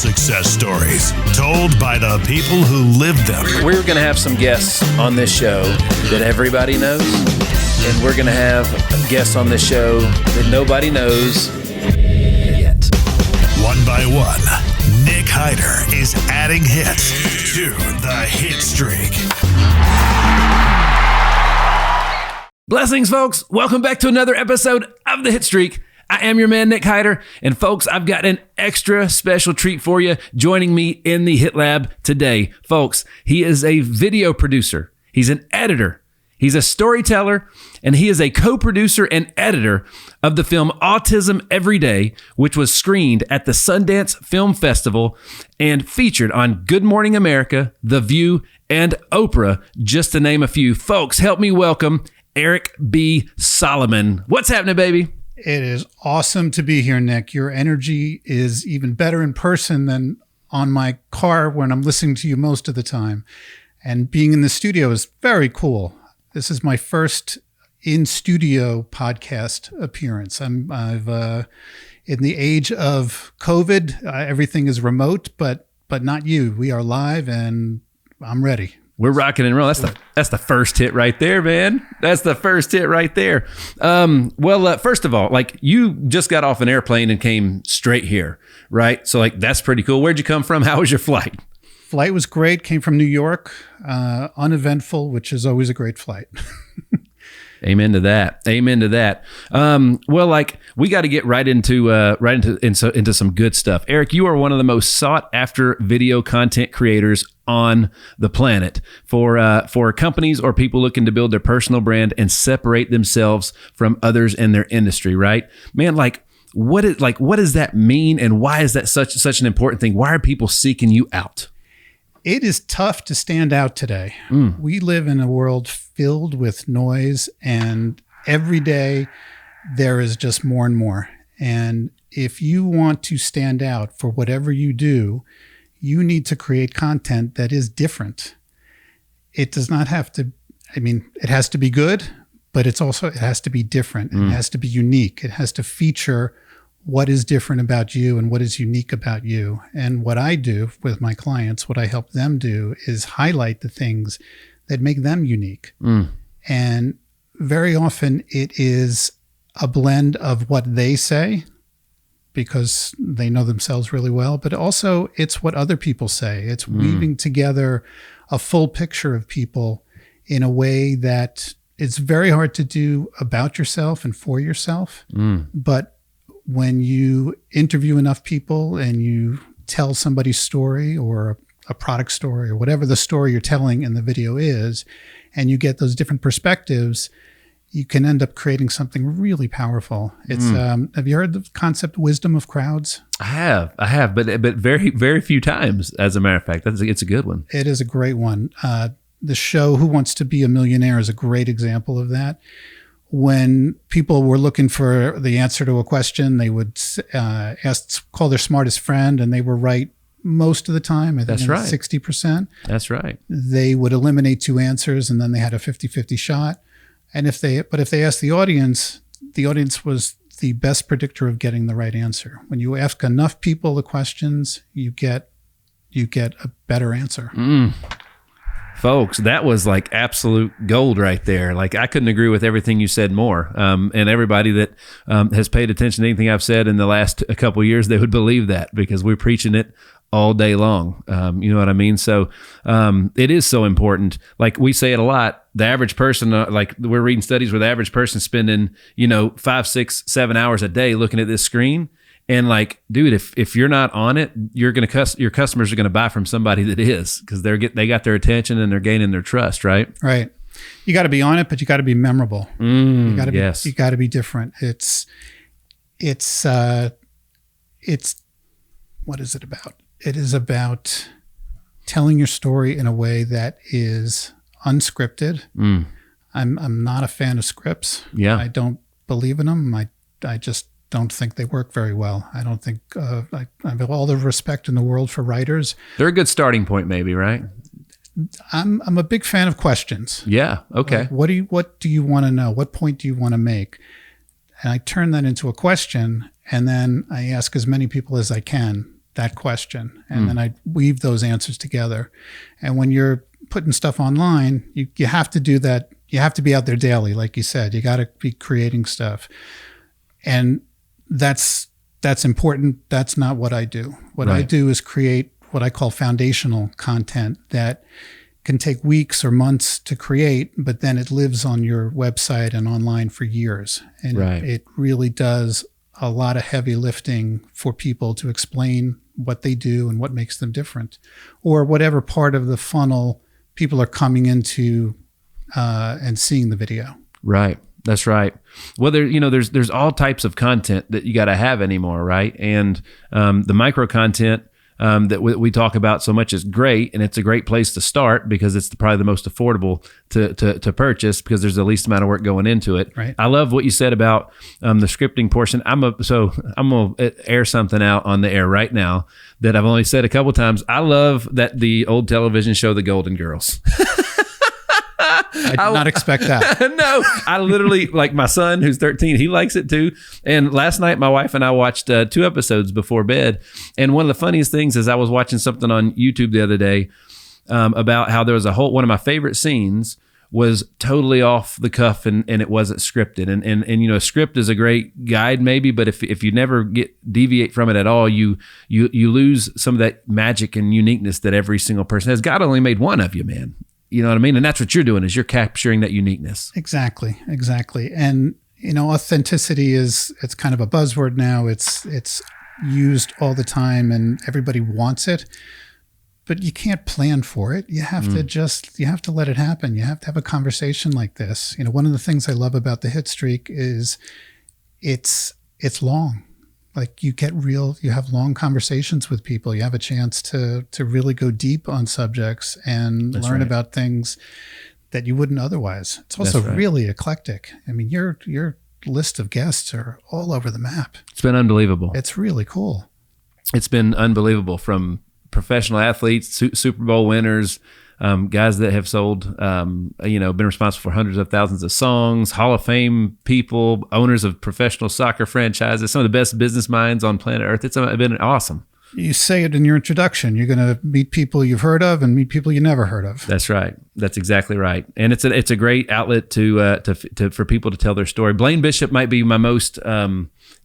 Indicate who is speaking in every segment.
Speaker 1: success stories told by the people who lived them.
Speaker 2: We're going to have some guests on this show that everybody knows, and we're going to have guests on this show that nobody knows yet.
Speaker 1: One by one, Nick Hyder is adding hits to the Hitstreak.
Speaker 2: Blessings, folks. Welcome back to another episode of the Hitstreak. I am your man, Nick Hyder. And folks, I've got an extra special treat for you. Joining me in the Hit Lab today, folks, he is a video producer. He's an editor. He's a storyteller, and he is a co-producer and editor of the film Autism Every, which was screened at the Sundance Film Festival and featured on Good Morning America, The View, and Oprah, just to name a few. Folks, help me welcome Eric B. Solomon. What's happening, baby?
Speaker 3: It is awesome to be here, Nick. Your energy is even better in person than on my car when I'm listening to you most of the time. And being in the studio is very cool. This is my first in-studio podcast appearance. I've in the age of COVID, everything is remote, but not you. We are live, and I'm ready.
Speaker 2: We're rocking and rolling. That's the first hit right there, man. That's the first hit right there. First of all, like, you just got off an airplane and came straight here, right? So like, that's pretty cool. Where'd you come from? How was your flight?
Speaker 3: Flight was great. Came from New York, uneventful, which is always a great flight.
Speaker 2: Amen to that. Amen to that. We got to get right into some good stuff. Eric, you are one of the most sought after video content creators on the planet for companies or people looking to build their personal brand and separate themselves from others in their industry. Right, man. What does that mean, and why is that such an important thing? Why are people seeking you out?
Speaker 3: It is tough to stand out today. We live in a world filled with noise, and every day there is just more and more. And if you want to stand out for whatever you do, you need to create content that is different. It does not have to, it has to be good, but it has to be different. It has to be unique. It has to feature what is different about you and what is unique about you. And what I do with my clients, what I help them do, is highlight the things that make them unique. And very often it is a blend of what they say, because they know themselves really well, but also it's what other people say. It's weaving together a full picture of people in a way that it's very hard to do about yourself and for yourself. But when you interview enough people and you tell somebody's story or a product story or whatever the story you're telling in the video is, and you get those different perspectives, you can end up creating something really powerful. It's have you heard the concept wisdom of crowds?
Speaker 2: I have, but very, very few times, as a matter of fact. It's a good one.
Speaker 3: It is a great one. The show Who Wants to Be a Millionaire is a great example of that. When people were looking for the answer to a question, they would call their smartest friend, and they were right most of the time. I think
Speaker 2: that's right.
Speaker 3: 60%.
Speaker 2: That's right.
Speaker 3: They would eliminate two answers, and then they had a 50-50 shot. And if they asked the audience was the best predictor of getting the right answer. When you ask enough people the questions, you get a better answer.
Speaker 2: Folks, that was like absolute gold right there. Like, I couldn't agree with everything you said more. And everybody that has paid attention to anything I've said in the last couple of years, they would believe that, because we're preaching it all day long. You know what I mean? So it is so important. Like, we say it a lot. The average person, we're reading studies where the average person spending, 5, 6, 7 hours a day looking at this screen. And like, dude, if you're not on it, your customers are going to buy from somebody that is, because they got their attention and they're gaining their trust, right?
Speaker 3: Right. You got to be on it, but you got to be memorable. You got to be different. It's what is it about? It is about telling your story in a way that is unscripted. I'm not a fan of scripts.
Speaker 2: Yeah.
Speaker 3: I don't believe in them. I just don't think they work very well. I don't think I have all the respect in the world for writers.
Speaker 2: They're a good starting point, maybe, right?
Speaker 3: I'm a big fan of questions.
Speaker 2: Yeah. Okay.
Speaker 3: What do you want to know? What point do you want to make? And I turn that into a question, and then I ask as many people as I can that question, and then I weave those answers together. And when you're putting stuff online, you have to do that. You have to be out there daily, like you said. You got to be creating stuff, and that's important. That's not what I do. What I do is create what I call foundational content that can take weeks or months to create, but then it lives on your website and online for years. And it really does a lot of heavy lifting for people to explain what they do and what makes them different, or whatever part of the funnel people are coming into and seeing the video.
Speaker 2: Right. That's right. Well, there's all types of content that you got to have anymore, right? And the micro content that we talk about so much is great, and it's a great place to start because it's probably the most affordable to purchase because there's the least amount of work going into it.
Speaker 3: Right.
Speaker 2: I love what you said about the scripting portion. I'm gonna air something out on the air right now that I've only said a couple times. I love that the old television show, The Golden Girls.
Speaker 3: I did not expect that.
Speaker 2: No, I literally, like my son who's 13, he likes it too. And last night, my wife and I watched 2 episodes before bed. And one of the funniest things is I was watching something on YouTube the other day about how there was one of my favorite scenes was totally off the cuff and it wasn't scripted. And a script is a great guide maybe, but if you never deviate from it at all, you lose some of that magic and uniqueness that every single person has. God only made one of you, man. You know what I mean? And that's what you're doing, is you're capturing that uniqueness.
Speaker 3: Exactly. And, authenticity it's kind of a buzzword now. It's used all the time and everybody wants it, but you can't plan for it. You have to let it happen. You have to have a conversation like this. One of the things I love about the Hitstreak is it's long. Like you have long conversations with people. You have a chance to really go deep on subjects and learn about things that you wouldn't otherwise. It's also really eclectic. I mean, your list of guests are all over the map.
Speaker 2: It's been unbelievable.
Speaker 3: It's really cool.
Speaker 2: It's been unbelievable, from professional athletes, Super Bowl winners, guys that have sold, been responsible for hundreds of thousands of songs, Hall of Fame people, owners of professional soccer franchises, some of the best business minds on planet Earth. It's been awesome.
Speaker 3: You say it in your introduction. You're going to meet people you've heard of and meet people you never heard of.
Speaker 2: That's right. That's exactly right. And it's a great outlet for people to tell their story. Blaine Bishop might be my most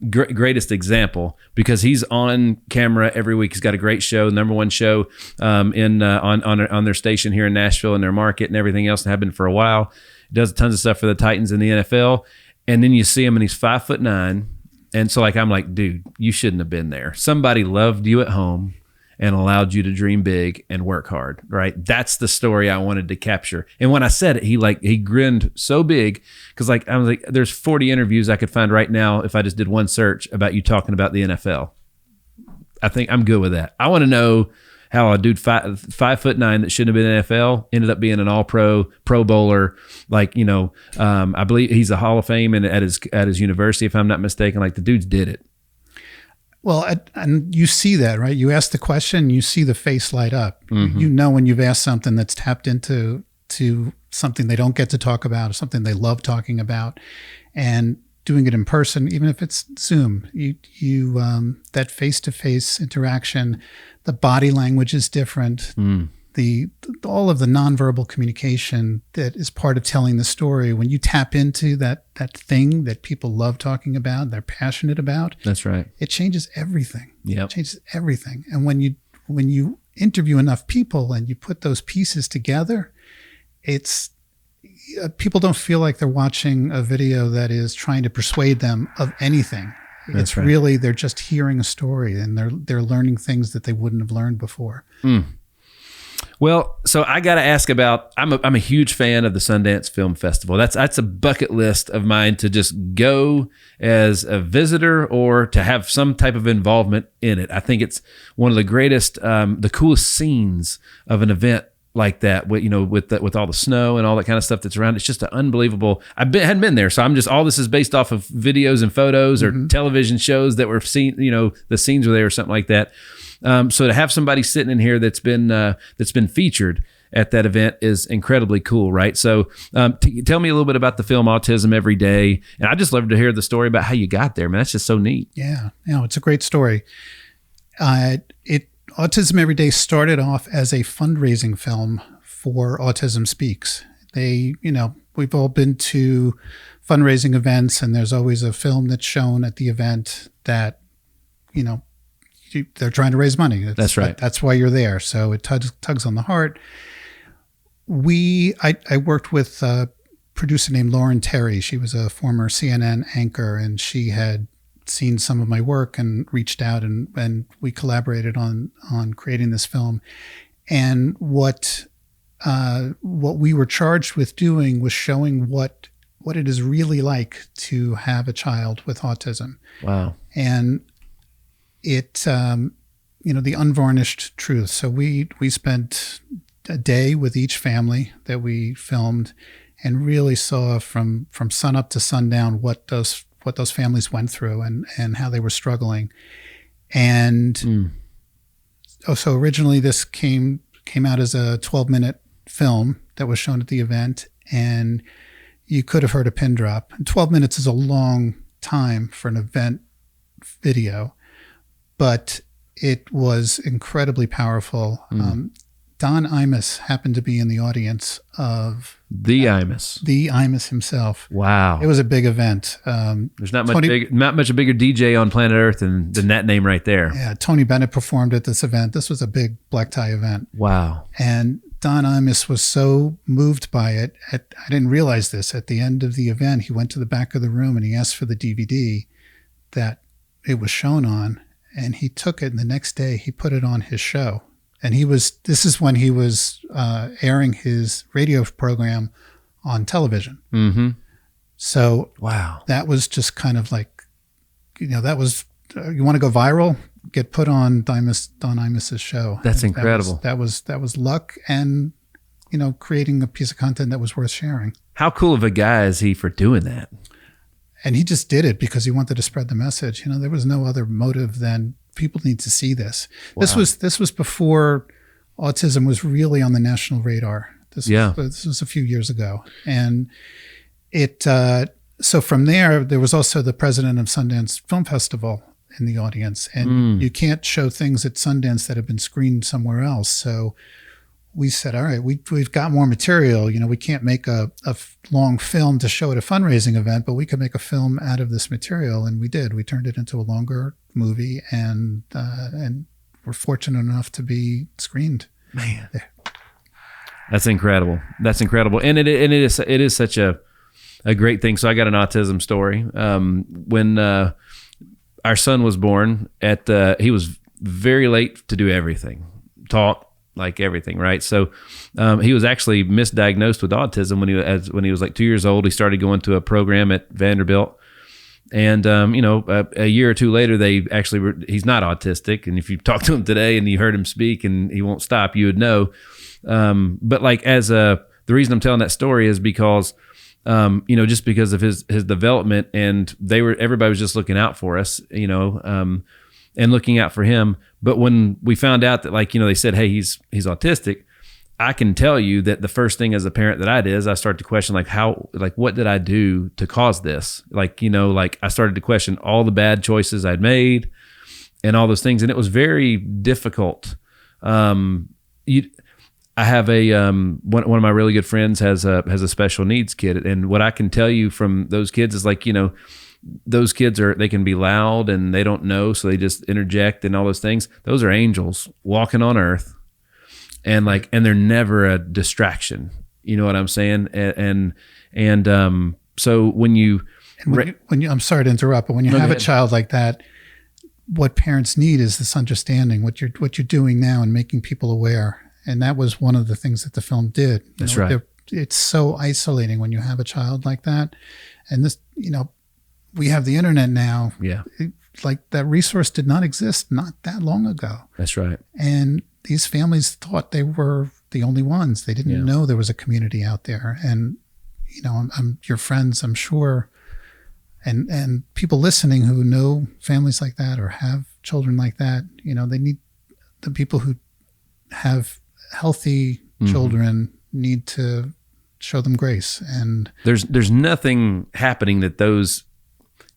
Speaker 2: greatest example because he's on camera every week. He's got a great show, #1 show on their station here in Nashville and their market and everything else, and have been for a while. He does tons of stuff for the Titans in the NFL. And then you see him and he's 5'9". And so I'm like, dude, you shouldn't have been there. Somebody loved you at home and allowed you to dream big and work hard, right? That's the story I wanted to capture. And when I said it, he grinned so big because I was like, there's 40 interviews I could find right now if I just did one search about you talking about the NFL. I think I'm good with that. I want to know how a dude 5'9" that shouldn't have been in the NFL ended up being an all-pro, Pro Bowler. I believe he's a Hall of Fame and at his university, if I'm not mistaken. Like, the dudes did it.
Speaker 3: Well, and you see that, right? You ask the question, you see the face light up. Mm-hmm. You know when you've asked something that's tapped into something they don't get to talk about, or something they love talking about, and doing it in person, even if it's Zoom, you that face-to-face interaction, the body language is different. All of the nonverbal communication that is part of telling the story, when you tap into that thing that people love talking about, they're passionate about.
Speaker 2: That's right.
Speaker 3: It changes everything.
Speaker 2: Yeah,
Speaker 3: it changes everything. And when you interview enough people and you put those pieces together, people don't feel like they're watching a video that is trying to persuade them of anything. It's right. Really, they're just hearing a story and they're learning things that they wouldn't have learned before.
Speaker 2: Well, so I got to ask about, I'm a huge fan of the Sundance Film Festival. That's a bucket list of mine, to just go as a visitor or to have some type of involvement in it. I think it's one of the greatest, the coolest scenes of an event like that, with all the snow and all that kind of stuff that's around. It's just an unbelievable. Hadn't been there, so I'm just, all this is based off of videos and photos or television shows that were seen. The scenes were there or something like that. So to have somebody sitting in here that's been featured at that event is incredibly cool, right? So tell me a little bit about the film Autism Every Day, and I just love to hear the story about how you got there, man. That's just so neat.
Speaker 3: Yeah, it's a great story. Autism Every Day started off as a fundraising film for Autism Speaks. We've all been to fundraising events, and there's always a film that's shown at the event that, they're trying to raise money.
Speaker 2: That's right.
Speaker 3: That's why you're there. So it tugs on the heart. I worked with a producer named Lauren Terry. She was a former CNN anchor, and she had seen some of my work and reached out, and we collaborated on creating this film. And what we were charged with doing was showing what it is really like to have a child with autism.
Speaker 2: Wow.
Speaker 3: And it, the unvarnished truth. So we spent a day with each family that we filmed, and really saw from sun up to sundown what those families went through and how they were struggling. And so originally this came out as a 12-minute film that was shown at the event, and you could have heard a pin drop. And 12 minutes is a long time for an event video, but it was incredibly powerful. Don Imus happened to be in the audience of
Speaker 2: the Imus
Speaker 3: himself.
Speaker 2: Wow.
Speaker 3: It was a big event.
Speaker 2: There's not much a bigger DJ on planet Earth than that name right there.
Speaker 3: Yeah. Tony Bennett performed at this event. This was a big black tie event.
Speaker 2: Wow.
Speaker 3: And Don Imus was so moved by it. I didn't realize this. At the end of the event, he went to the back of the room and he asked for the DVD that it was shown on. And he took it, and the next day he put it on his show. And this is when he was airing his radio program on television.
Speaker 2: Mm-hmm.
Speaker 3: So
Speaker 2: wow,
Speaker 3: that was just kind of like, that was, you want to go viral? Get put on Don Imus's show.
Speaker 2: That's incredible.
Speaker 3: That was luck, and, creating a piece of content that was worth sharing. How
Speaker 2: cool of a guy is he for doing that?
Speaker 3: And he just did it because he wanted to spread the message. There was no other motive than people need to see this. Wow. This was before autism was really on the national radar. This was a few years ago. And so from there was also the president of Sundance Film Festival in the audience. And you can't show things at Sundance that have been screened somewhere else. So we said, all right, we've got more material. We can't make a long film to show at a fundraising event, but we could make a film out of this material. And we did. We turned it into a longer movie, and we're fortunate enough to be screened.
Speaker 2: Man, there. That's incredible. And it is such a great thing. So I got an autism story. When our son was born, he was very late to do everything, talk, like everything, right? So he was actually misdiagnosed with autism when he was like 2 years old. He started going to a program at Vanderbilt, and a year or two later, he's not autistic. And if you talk to him today and you heard him speak and he won't stop, you would know. But like the reason I'm telling that story is because just because of his development, and everybody was just looking out for us, and looking out for him. But when we found out that, they said, hey, he's autistic, I can tell you that the first thing as a parent that I did is I started to question, what did I do to cause this? I started to question all the bad choices I'd made and all those things. And it was very difficult. I have one of my really good friends has a special needs kid. And what I can tell you from those kids is those kids they can be loud and they don't know, so they just interject and all those things. Those are angels walking on earth, and they're never a distraction. You know what I'm saying? So when you I'm sorry to interrupt, but when you have a child like that, what parents need is this understanding, what you're doing now, and making people aware. And that was one of the things that the film did. That's right.
Speaker 3: It's so isolating when you have a child like that, and this, we have the internet now.
Speaker 2: Yeah.
Speaker 3: That resource did not exist not that long ago.
Speaker 2: That's right.
Speaker 3: And these families thought they were the only ones. They didn't know there was a community out there. And, I'm your friends, I'm sure, and people listening who know families like that or have children like that, they need, the people who have healthy children need to show them grace. And there's
Speaker 2: nothing happening that those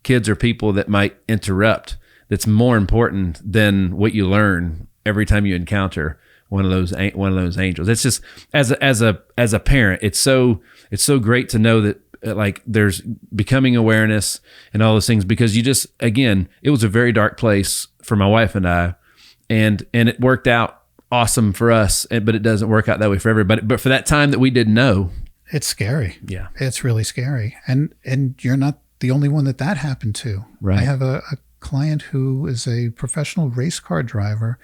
Speaker 2: kids or people that might interrupt that's more important than what you learn every time you encounter one of those angels. It's just as a parent, it's so great to know that like there's becoming awareness and all those things, because you just, again, it was a very dark place for my wife and I, and it worked out awesome for us, but it doesn't work out that way for everybody. But for that time that we didn't know,
Speaker 3: it's scary.
Speaker 2: Yeah,
Speaker 3: it's really scary, and you're not the only one that happened to.
Speaker 2: Right.
Speaker 3: I have a client who is a professional race car driver.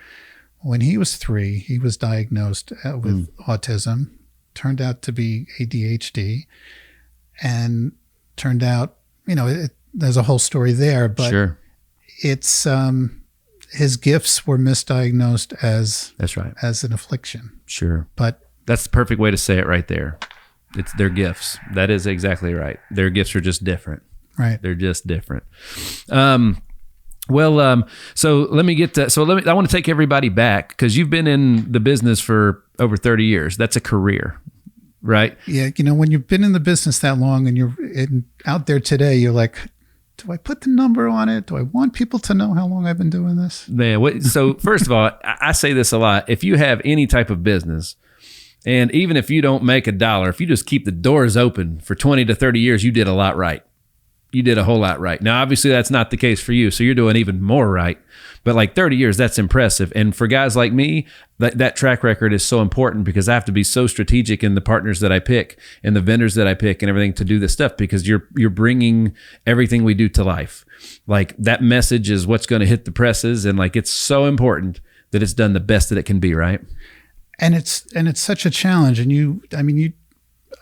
Speaker 3: When he was 3, he was diagnosed with autism, turned out to be ADHD, and turned out, there's a whole story there, but
Speaker 2: sure.
Speaker 3: It's his gifts were misdiagnosed as
Speaker 2: that's right,
Speaker 3: as an affliction.
Speaker 2: Sure.
Speaker 3: But
Speaker 2: that's the perfect way to say it right there. It's their gifts. That is exactly right. Their gifts are just different.
Speaker 3: Right.
Speaker 2: They're just different. So let me get to, I want to take everybody back, because you've been in the business for over 30 years. That's a career, right?
Speaker 3: Yeah. When you've been in the business that long and you're out there today, you're like, do I put the number on it? Do I want people to know how long I've been doing this?
Speaker 2: Man, so first of all, I say this a lot. If you have any type of business, and even if you don't make $1, if you just keep the doors open for 20 to 30 years, you did a lot right. You did a whole lot right. Now, obviously, that's not the case for you, so you're doing even more right. But like 30 years, that's impressive. And for guys like me, that track record is so important, because I have to be so strategic in the partners that I pick and the vendors that I pick and everything to do this stuff, because you're bringing everything we do to life. Like that message is what's going to hit the presses, and like it's so important that it's done the best that it can be, right?
Speaker 3: And it's such a challenge. And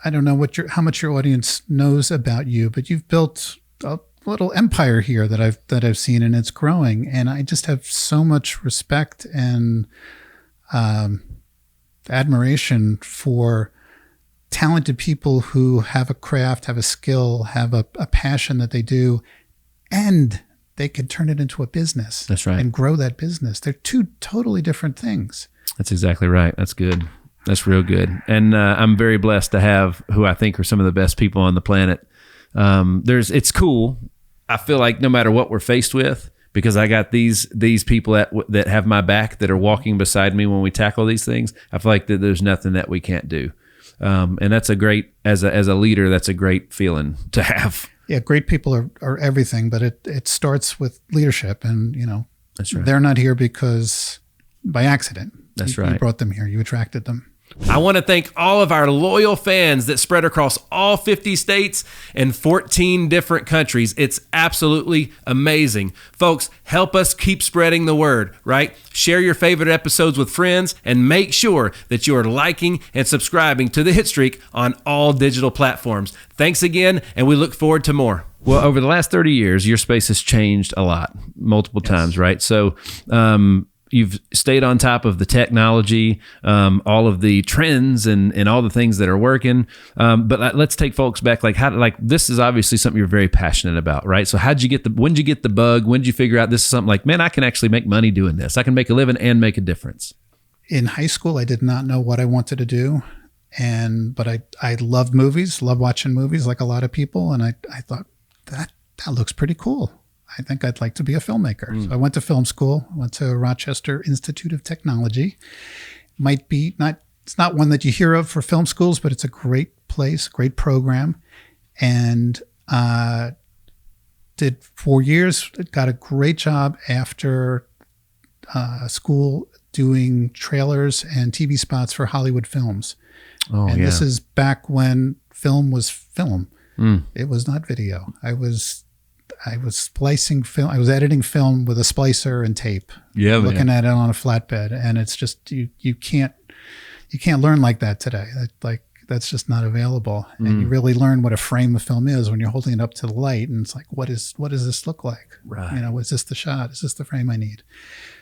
Speaker 3: I don't know how much your audience knows about you, but you've built a little empire here that I've seen, and it's growing. And I just have so much respect and admiration for talented people who have a craft, have a skill, have a passion that they do, and they can turn it into a business.
Speaker 2: That's right.
Speaker 3: And grow that business. They're two totally different things.
Speaker 2: That's exactly right. That's good. That's real good. And I'm very blessed to have who I think are some of the best people on the planet. It's cool. I feel like no matter what we're faced with, because I got these people that have my back, that are walking beside me when we tackle these things, I feel like that there's nothing that we can't do. And that's a great, as a leader, that's a great feeling to have.
Speaker 3: Yeah, great people are everything, but it starts with leadership, and
Speaker 2: that's right.
Speaker 3: They're not here because by accident.
Speaker 2: That's right.
Speaker 3: You brought them here. You attracted them.
Speaker 2: I want to thank all of our loyal fans that spread across all 50 states and 14 different countries. It's absolutely amazing. Folks, help us keep spreading the word, right? Share your favorite episodes with friends, and make sure that you are liking and subscribing to the Hitstreak on all digital platforms. Thanks again, and we look forward to more. Well, over the last 30 years, your space has changed a lot, multiple times, right? So, you've stayed on top of the technology, all of the trends and all the things that are working. But let's take folks back. This is obviously something you're very passionate about, right? So when did you get the bug? When did you figure out this is something like, man, I can actually make money doing this. I can make a living and make a difference.
Speaker 3: In high school, I did not know what I wanted to do. But I loved movies, loved watching movies like a lot of people. And I thought that looks pretty cool. I think I'd like to be a filmmaker. So I went to film school, went to Rochester Institute of Technology. It's not one that you hear of for film schools, but it's a great place, great program. And did 4 years, got a great job after school doing trailers and TV spots for Hollywood films. This is back when film was film. It was not video. I was splicing film. I was editing film with a splicer and tape. Yeah, looking at it on a flatbed, and it's just you can't learn like that today. That's just not available. And you really learn what a frame of film is when you're holding it up to the light, and it's like, what does this look like?
Speaker 2: Right.
Speaker 3: Is this the shot? Is this the frame I need?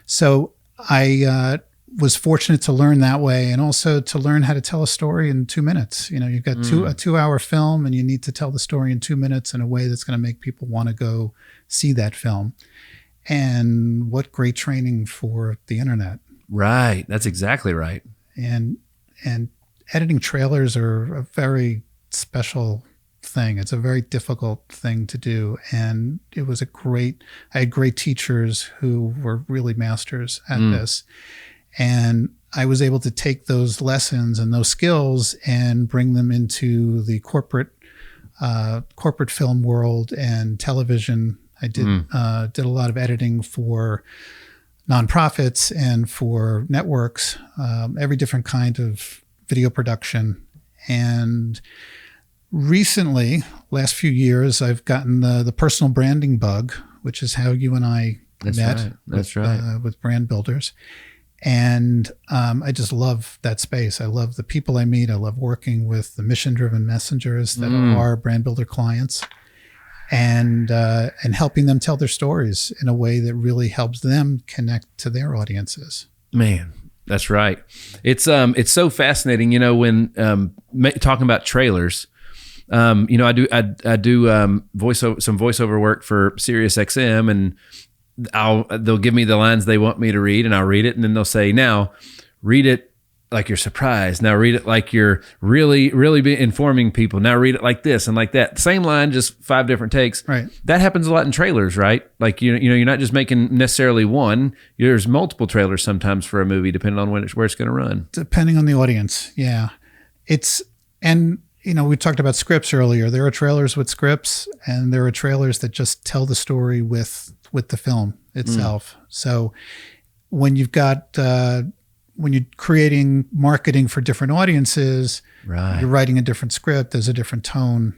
Speaker 3: So I was fortunate to learn that way, and also to learn how to tell a story in 2 minutes. You've got a 2-hour film, and you need to tell the story in 2 minutes in a way that's going to make people want to go see that film. And what great training for the internet.
Speaker 2: Right. That's exactly right.
Speaker 3: And editing trailers are a very special thing. It's a very difficult thing to do. And it was I had great teachers who were really masters at this. And I was able to take those lessons and those skills and bring them into the corporate film world and television. I did a lot of editing for nonprofits and for networks, every different kind of video production. And recently, last few years, I've gotten the personal branding bug, which is how you and I met.
Speaker 2: That's right.
Speaker 3: With brand builders. And I just love that space. I love the people I meet. I love working with the mission-driven messengers that are brand builder clients, and helping them tell their stories in a way that really helps them connect to their audiences.
Speaker 2: Man, that's right. It's so fascinating. You know, when talking about trailers, you know, I do some voiceover work for Sirius XM, and they'll give me the lines they want me to read, and I'll read it, and then they'll say, now read it like you're surprised. Now read it like you're really informing people. Now read it like this and like that. Same line, just 5 different takes.
Speaker 3: Right.
Speaker 2: That happens a lot in trailers, right? Like, you know, you're not just making necessarily one. There's multiple trailers sometimes for a movie, depending on where it's going to run.
Speaker 3: Depending on the audience, yeah. And you know, we talked about scripts earlier. There are trailers with scripts, and there are trailers that just tell the story with the film itself. So when you've got when you're creating marketing for different audiences,
Speaker 2: right,
Speaker 3: you're writing a different script. There's a different tone.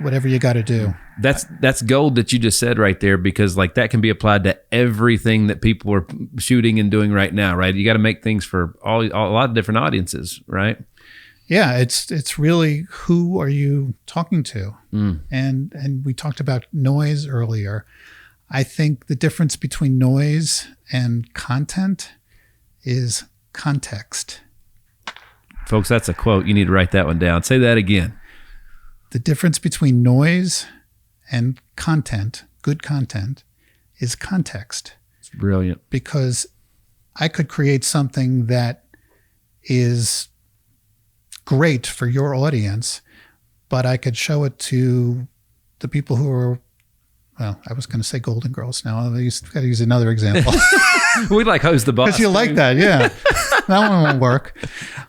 Speaker 3: Whatever you got to do.
Speaker 2: That's gold that you just said right there, because like that can be applied to everything that people are shooting and doing right now, right? You got to make things for a lot of different audiences, right?
Speaker 3: Yeah, it's really, who are you talking to? And we talked about noise earlier. I think the difference between noise and content is context.
Speaker 2: Folks, that's a quote. You need to write that one down. Say that again.
Speaker 3: The difference between noise and content, good content, is context.
Speaker 2: It's brilliant.
Speaker 3: Because I could create something that is great for your audience, but I could show it to the people who are, well, I was going to say Golden Girls. Now I got to use another example.
Speaker 2: We like Who's the Boss.
Speaker 3: Because you like that, yeah. That one won't work.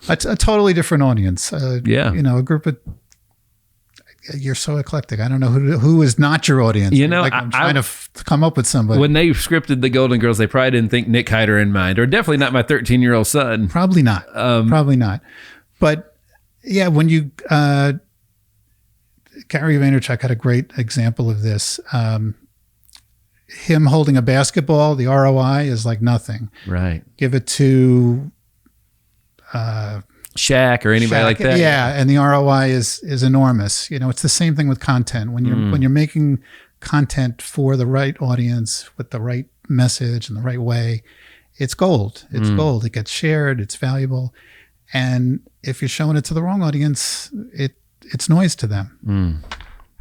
Speaker 3: A totally different audience.
Speaker 2: Yeah.
Speaker 3: You know, a group of, you're so eclectic. I don't know who is not your audience.
Speaker 2: You know,
Speaker 3: like I'm trying to come up with somebody.
Speaker 2: When they scripted the Golden Girls, they probably didn't think Nick Hyder in mind, or definitely not my 13-year-old son.
Speaker 3: Probably not. Probably not. But yeah, when you, Gary Vaynerchuk had a great example of this. Him holding a basketball, the ROI is like nothing.
Speaker 2: Right.
Speaker 3: Give it to
Speaker 2: Shaq or anybody like that.
Speaker 3: Yeah, and the ROI is enormous. You know, it's the same thing with content. When you're making content for the right audience with the right message and the right way, it's gold. It's gold. It gets shared. It's valuable. And if you're showing it to the wrong audience, it's noise to them.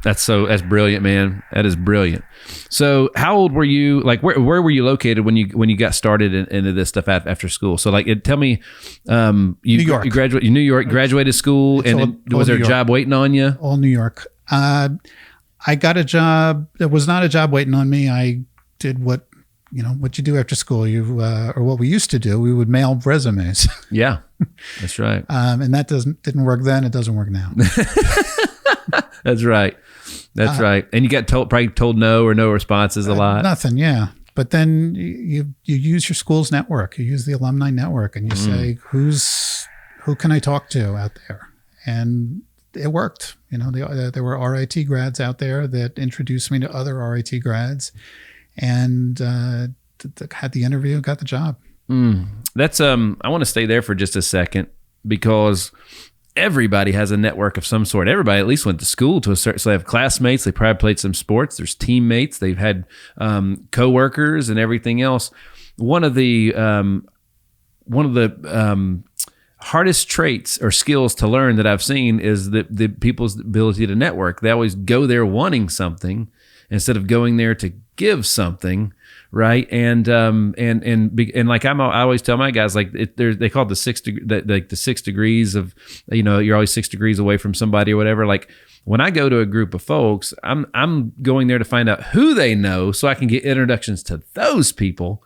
Speaker 2: That's brilliant, man. That is brilliant. So how old were you? Like where were you located when you got started into this stuff after school? So like tell me,
Speaker 3: New York.
Speaker 2: You graduated in New York, graduated school, and then was there a job waiting on you?
Speaker 3: All New York. I got a job. There was not a job waiting on me. I did what you do after school. Or what we used to do. We would mail resumes.
Speaker 2: Yeah, that's right.
Speaker 3: And that didn't work then. It doesn't work now.
Speaker 2: That's right. That's right. And you got probably told no or no responses a lot.
Speaker 3: Nothing. Yeah. But then you use your school's network. You use the alumni network, and you say, who can I talk to out there? And it worked. You know, there were RIT grads out there that introduced me to other RIT grads, and had the interview, got the job.
Speaker 2: That's I want to stay there for just a second, because everybody has a network of some sort. Everybody at least went to school to a certain, so they have classmates, they probably played some sports, there's teammates, they've had coworkers and everything else. One of the hardest traits or skills to learn that I've seen is the people's ability to network. They always go there wanting something instead of going there to give something, right? And like I always tell my guys, like they call it the 6 degrees of, you're always 6 degrees away from somebody or whatever. Like when I go to a group of folks, I'm going there to find out who they know so I can get introductions to those people.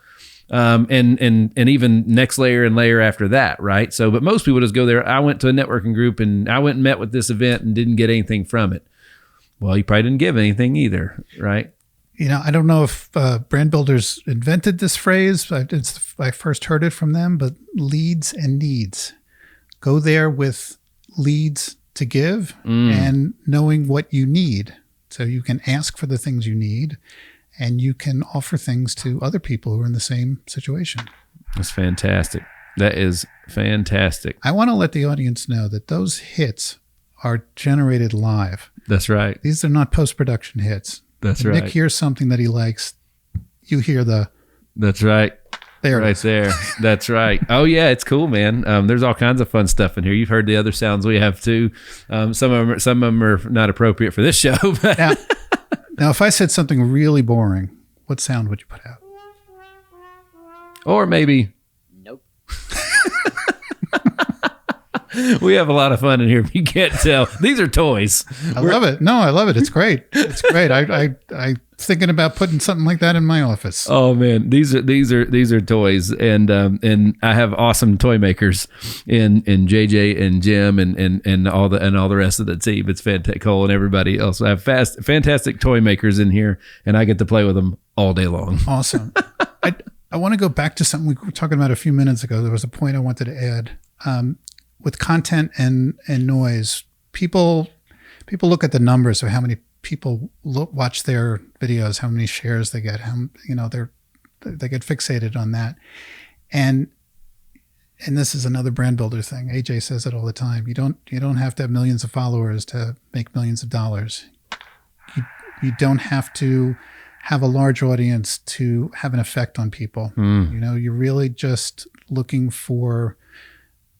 Speaker 2: And even next layer and layer after that, right? So, but most people just go there. I went to a networking group and I went and met with this event and didn't get anything from it. Well, you probably didn't give anything either, right?
Speaker 3: I don't know if brand builders invented this phrase. I first heard it from them, but leads and needs. Go there with leads to give and knowing what you need. So you can ask for the things you need and you can offer things to other people who are in the same situation.
Speaker 2: That's fantastic. That is fantastic.
Speaker 3: I want to let the audience know that those hits are generated live.
Speaker 2: That's right.
Speaker 3: These are not post-production hits.
Speaker 2: That's
Speaker 3: when
Speaker 2: right.
Speaker 3: Nick hears something that he likes, you hear
Speaker 2: That's right.
Speaker 3: There.
Speaker 2: Right there. That's right. Oh yeah, it's cool, man. There's all kinds of fun stuff in here. You've heard the other sounds we have too. Some of them are not appropriate for this show. But
Speaker 3: now, if I said something really boring, what sound would you put out?
Speaker 2: Or maybe.
Speaker 4: Nope.
Speaker 2: We have a lot of fun in here. If you can't tell, these are toys.
Speaker 3: I love it. No, I love it. It's great. It's great. I thinking about putting something like that in my office.
Speaker 2: Oh man, these are toys, and I have awesome toy makers in JJ and Jim and all the rest of the team. It's fantastic. Cole and everybody else. I have fantastic toy makers in here, and I get to play with them all day long.
Speaker 3: Awesome. I want to go back to something we were talking about a few minutes ago. There was a point I wanted to add. With content and noise, people look at the numbers of how many people watch their videos, how many shares they get, they get fixated on that. And this is another brand builder thing. AJ says it all the time. You don't have to have millions of followers to make millions of dollars. You don't have to have a large audience to have an effect on people. You're really just looking for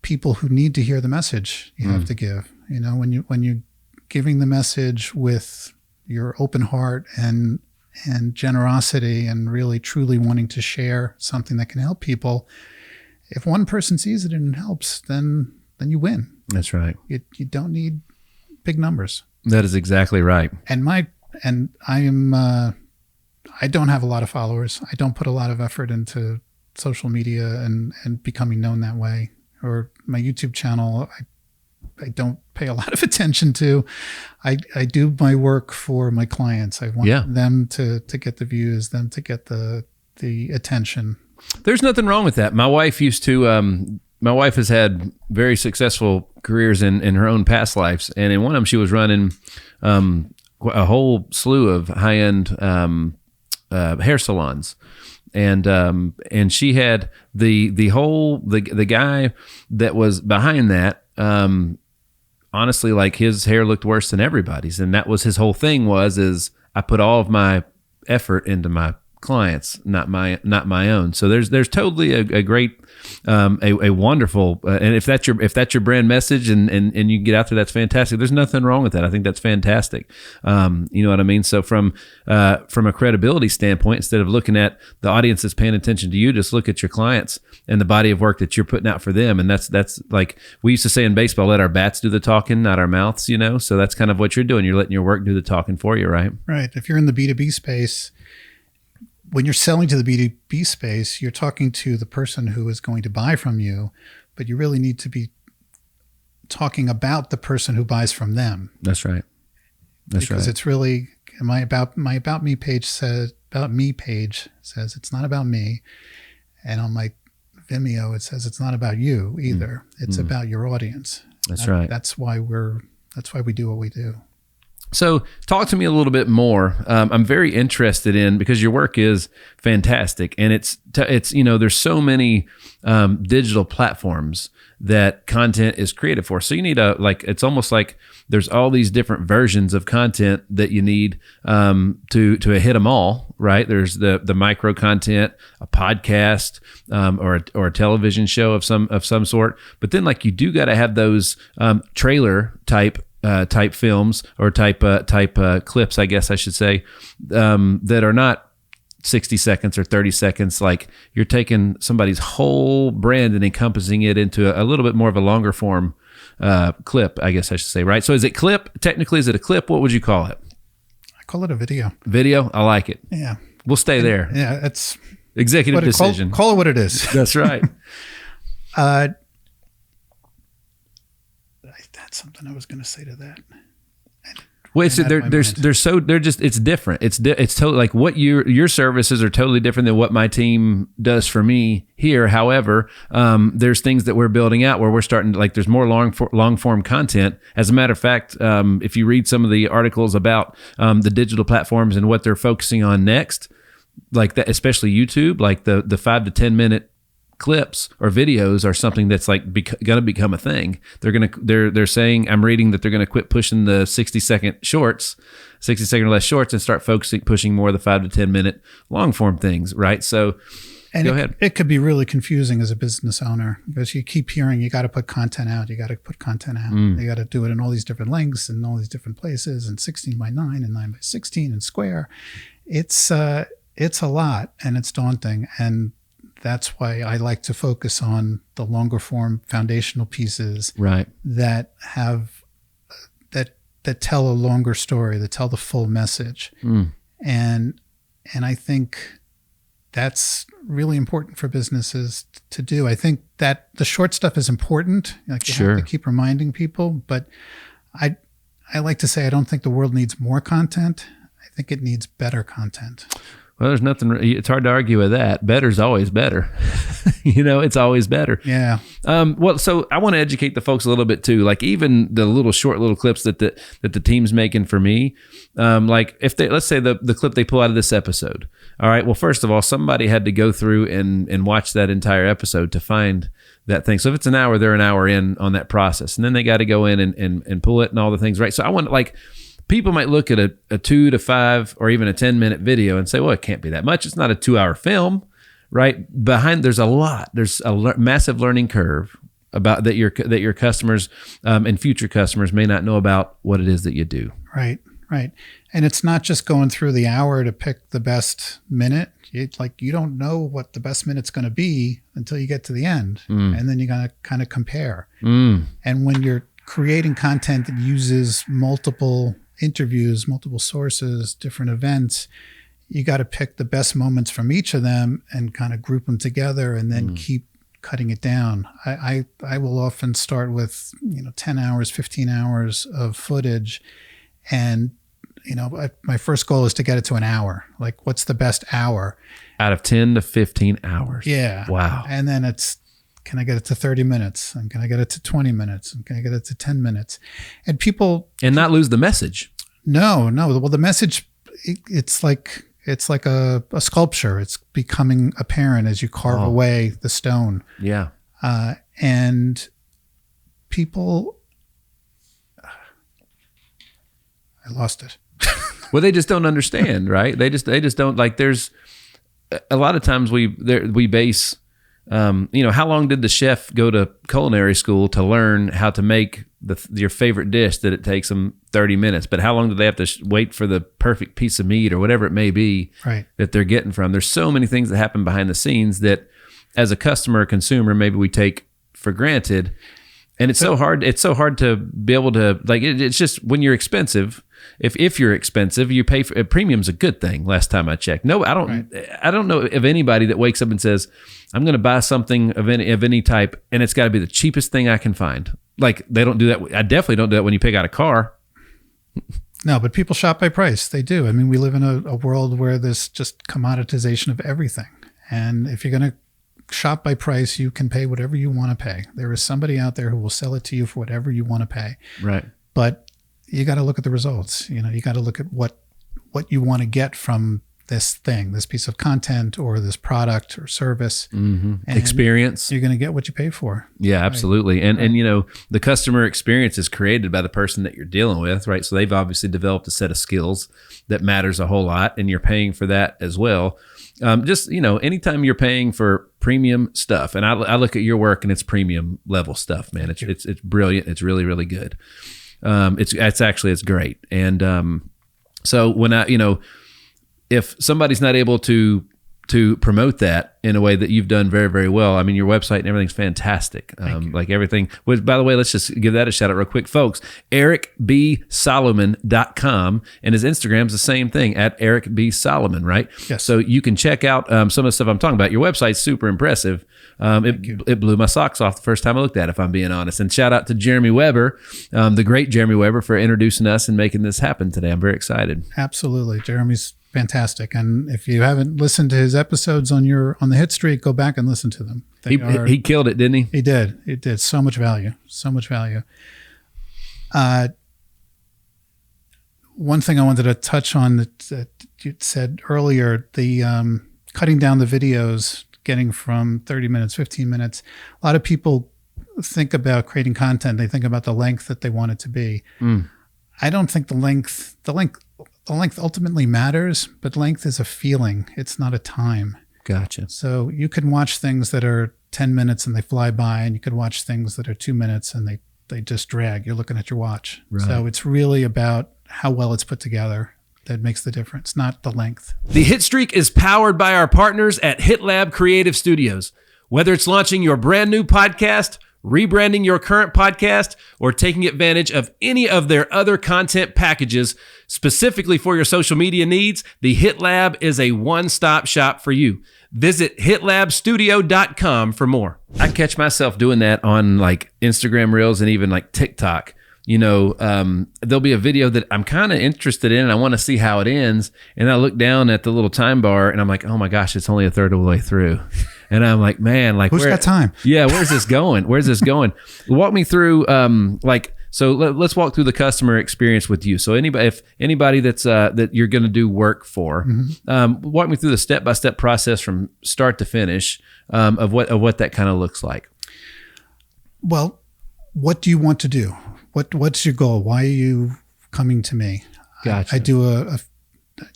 Speaker 3: people who need to hear the message you have to give. When you're giving the message with your open heart and generosity and really truly wanting to share something that can help people, if one person sees it and it helps, then you win.
Speaker 2: That's right.
Speaker 3: You don't need big numbers.
Speaker 2: That is exactly right.
Speaker 3: I don't have a lot of followers. I don't put a lot of effort into social media and becoming known that way. Or my YouTube channel, I don't pay a lot of attention to. I do my work for my clients. I want them to get the views, them to get the attention. There's nothing wrong with that. My wife has had very successful careers in her own past lives. And in one of them, she was running a whole slew of high-end hair salons. And she had the guy that was behind that, honestly, like his hair looked worse than everybody's. And that was his whole thing is I put all of my effort into my clients, not my own. So there's totally a great, a wonderful, and if that's your brand message and you get out there, that's fantastic. There's nothing wrong with that. I think that's fantastic. You know what I mean? So from a credibility standpoint, instead of looking at the audience that's paying attention to you, just look at your clients and the body of work that you're putting out for them. And that's like we used to say in baseball, let our bats do the talking, not our mouths, So that's kind of what you're doing. You're letting your work do the talking for you, right?
Speaker 4: Right. If you're in the B2B space, when you're selling to the B2B space, you're talking to the person who is going to buy from you, but you really need to be talking about the person who buys from them.
Speaker 2: That's right.
Speaker 4: Because it's really my about me page says it's not about me, and on my Vimeo it says it's not about you either. It's about your audience.
Speaker 2: That's right.
Speaker 4: That's why we do what we do.
Speaker 2: So talk to me a little bit more. I'm very interested in, because your work is fantastic, and it's there's so many digital platforms that content is created for. So you need it's almost like there's all these different versions of content that you need to hit them all, right? There's the micro content, a podcast, or a television show of some sort. But then you do got to have those trailer type films or type clips, I guess I should say, that are not 60 seconds or 30 seconds. Like you're taking somebody's whole brand and encompassing it into a little bit more of a longer form clip, I guess I should say, right? So is it clip? Technically, is it a clip? What would you call it?
Speaker 3: I call it a video.
Speaker 2: Video? I like it.
Speaker 3: Yeah.
Speaker 2: We'll stay there.
Speaker 3: Yeah, it's
Speaker 2: executive decision.
Speaker 3: Call it what it is.
Speaker 2: That's right.
Speaker 3: That's something I was going to say to that.
Speaker 2: Well, it's it's different. It's totally like what your services are totally different than what my team does for me here. However, there's things that we're building out where we're starting to, like, there's more long form content. As a matter of fact, if you read some of the articles about the digital platforms and what they're focusing on next, like that, especially YouTube, like the 5 to 10 minute clips or videos are something that's like going to become a thing. They're saying, I'm reading that they're going to quit pushing the 60 second or less shorts and start pushing more of the 5 to 10 minute long form things. Right. So go ahead.
Speaker 3: It could be really confusing as a business owner because you keep hearing, you got to put content out. You got to put content out. You got to do it in all these different lengths and all these different places and 16 by 9 and 9 by 16 and square. It's a lot and it's daunting. And that's why I like to focus on the longer form foundational pieces,
Speaker 2: right?
Speaker 3: That have that tell a longer story, that tell the full message, and I think that's really important for businesses to do. I think that the short stuff is important. Like you have to keep reminding people, but I like to say I don't think the world needs more content. I think it needs better content.
Speaker 2: Well, there's nothing, it's hard to argue with that. Better's always better. It's always better.
Speaker 3: Yeah.
Speaker 2: Well, so I want to educate the folks a little bit too. Like even the little clips that the team's making for me, like if let's say the clip they pull out of this episode. All right. Well, first of all, somebody had to go through and watch that entire episode to find that thing. So if it's an hour, they're an hour in on that process. And then they got to go in and pull it and all the things, right? So I want people might look at a 2 to 5 or even a 10-minute video and say, well, it can't be that much. It's not a 2-hour film, right? There's a massive learning curve about that your customers and future customers may not know about what it is that you do.
Speaker 3: Right. And it's not just going through the hour to pick the best minute. You don't know what the best minute's going to be until you get to the end. And then you're going to kind of compare. And when you're creating content that uses multiple interviews, multiple sources, different events, you got to pick the best moments from each of them and kind of group them together and then keep cutting it down. I will often start with 10 hours, 15 hours of footage, and my first goal is to get it to an hour. Like, what's the best hour
Speaker 2: out of 10 to 15 hours?
Speaker 3: Yeah.
Speaker 2: Wow.
Speaker 3: And then can I get it to 30 minutes? And can I get it to 20 minutes? And can I get it to 10 minutes? And
Speaker 2: not lose the message.
Speaker 3: No. Well, the message, it's like a sculpture. It's becoming apparent as you carve away the stone.
Speaker 2: Yeah.
Speaker 3: And people, I lost it.
Speaker 2: Well, they just don't understand, right? They just don't, like, there's a lot of times we base, how long did the chef go to culinary school to learn how to make your favorite dish that it takes them 30 minutes? But how long do they have to wait for the perfect piece of meat or whatever it may be that they're getting from? There's so many things that happen behind the scenes that as a customer or consumer, maybe we take for granted. And it's so hard to be able to, like, it's just when you're expensive, if you're expensive, you pay for a premium's a good thing. Last time I checked. No, I don't know of anybody that wakes up and says, I'm going to buy something of any type, and it's got to be the cheapest thing I can find. Like, they don't do that. I definitely don't do that when you pick out a car.
Speaker 3: No, but people shop by price. They do. I mean, we live in a world where there's just commoditization of everything. And if you're going to shop by price, you can pay whatever you want to pay. There is somebody out there who will sell it to you for whatever you want to pay.
Speaker 2: Right. But
Speaker 3: you got to look at the results. You got to look at what you want to get from this thing, this piece of content or this product or service.
Speaker 2: Experience.
Speaker 3: You're going to get what you pay for.
Speaker 2: Yeah, absolutely. Right. And the customer experience is created by the person that you're dealing with, right? So they've obviously developed a set of skills that matters a whole lot, and you're paying for that as well. Anytime you're paying for premium stuff, and I look at your work and it's premium level stuff, man. It's brilliant. It's really, really good. It's great. And so when if somebody's not able to promote that in a way that you've done very, very well. I mean, your website and everything's fantastic. Like everything. Well, by the way, let's just give that a shout out real quick, folks. EricBSolomon.com, and his Instagram's the same thing, at Eric B. Solomon, right?
Speaker 3: Yes.
Speaker 2: So you can check out some of the stuff I'm talking about. Your website's super impressive. It blew my socks off the first time I looked at it, if I'm being honest. And shout out to Jeremy Weber, the great Jeremy Weber, for introducing us and making this happen today. I'm very excited.
Speaker 3: Absolutely. Jeremy's fantastic. And if you haven't listened to his episodes on the Hitstreak, go back and listen to them.
Speaker 2: He killed it, didn't he?
Speaker 3: He did. It did. So much value. So much value. One thing I wanted to touch on that you said earlier, the cutting down the videos, getting from 30 minutes, 15 minutes. A lot of people think about creating content. They think about the length that they want it to be. I don't think the length ultimately matters, but length is a feeling. It's not a time.
Speaker 2: Gotcha.
Speaker 3: So you can watch things that are 10 minutes and they fly by, and you could watch things that are 2 minutes and they just drag. You're looking at your watch.
Speaker 2: Right.
Speaker 3: So it's really about how well it's put together that makes the difference, not the length.
Speaker 2: The Hitstreak is powered by our partners at HitLab Creative Studios. Whether it's launching your brand new podcast, rebranding your current podcast, or taking advantage of any of their other content packages specifically for your social media needs, the HitLab is a one-stop shop for you. Visit hitlabstudio.com for more. I catch myself doing that on like Instagram Reels and even like TikTok. You know, there'll be a video that I'm kind of interested in and I want to see how it ends. And I look down at the little time bar and I'm like, oh my gosh, it's only a third of the way through. And I'm like, man, like,
Speaker 3: who's got time?
Speaker 2: Yeah, where's this going? Where's this going? Walk me through, let's walk through the customer experience with you. So anybody that's that you're going to do work for, walk me through the step-by-step process from start to finish of what that kind of looks like.
Speaker 3: Well, what do you want to do? What's your goal? Why are you coming to me?
Speaker 2: Gotcha.
Speaker 3: I do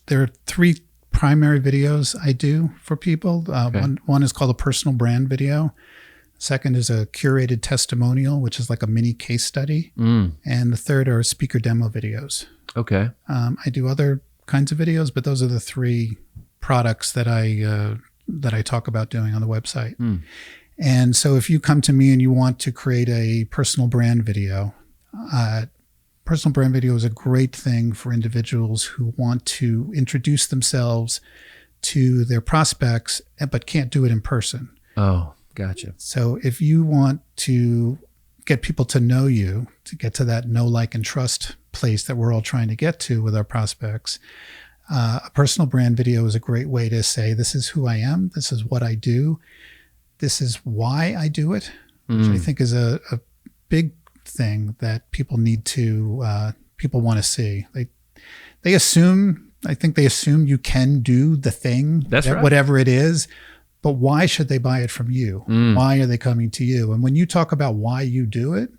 Speaker 3: there are 3 primary videos I do for people.
Speaker 2: Okay.
Speaker 3: One is called a personal brand video. Second is a curated testimonial, which is like a mini case study. And the third are speaker demo videos.
Speaker 2: Okay.
Speaker 3: I do other kinds of videos, but those are the 3 products that I talk about doing on the website. And so if you come to me and you want to create a personal brand video, personal brand video is a great thing for individuals who want to introduce themselves to their prospects, but can't do it in person.
Speaker 2: Oh, gotcha.
Speaker 3: So if you want to get people to know you, to get to that know, like, and trust place that we're all trying to get to with our prospects, a personal brand video is a great way to say, this is who I am, this is what I do, this is why I do it, which I think is a big thing that people need to, people want to see. They assume you can do the thing,
Speaker 2: That's right.
Speaker 3: Whatever it is, but why should they buy it from you? Why are they coming to you? And when you talk about why you do it,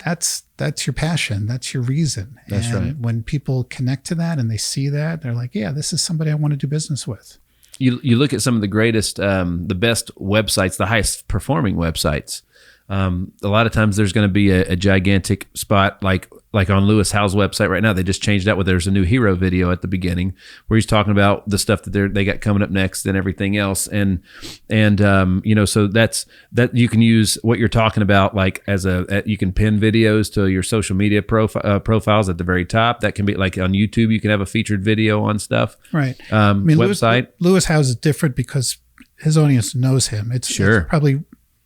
Speaker 3: that's your passion. That's your reason.
Speaker 2: That's
Speaker 3: and
Speaker 2: right.
Speaker 3: When people connect to that and they see that, they're like, yeah, this is somebody I want to do business with.
Speaker 2: You look at some of the greatest, the best websites, the highest performing websites. A lot of times there's going to be a gigantic spot like on Lewis Howes' website right now. They just changed that where there's a new hero video at the beginning where he's talking about the stuff that they got coming up next and everything else. And so that you can use what you're talking about like you can pin videos to your social media profiles at the very top. That can be like on YouTube. You can have a featured video on stuff.
Speaker 3: Right.
Speaker 2: Website.
Speaker 3: Lewis Howes is different because his audience knows him. It's probably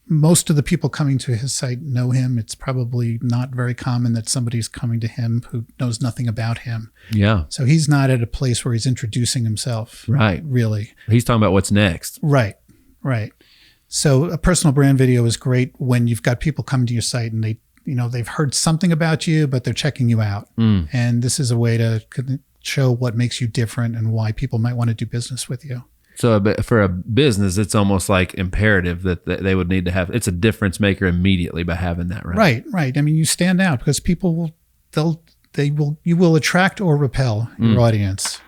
Speaker 3: most of the people coming to his site know him. It's probably not very common that somebody's coming to him who knows nothing about him.
Speaker 2: Yeah.
Speaker 3: So he's not at a place where he's introducing himself.
Speaker 2: Right.
Speaker 3: Really.
Speaker 2: He's talking about what's next.
Speaker 3: Right. So a personal brand video is great when you've got people coming to your site and they've heard something about you, but they're checking you out. And this is a way to show what makes you different and why people might want to do business with you.
Speaker 2: So for a business, it's almost like imperative that they would need to have. It's a difference maker immediately by having that, right?
Speaker 3: Right. I mean, you stand out because people you will attract or repel your audience.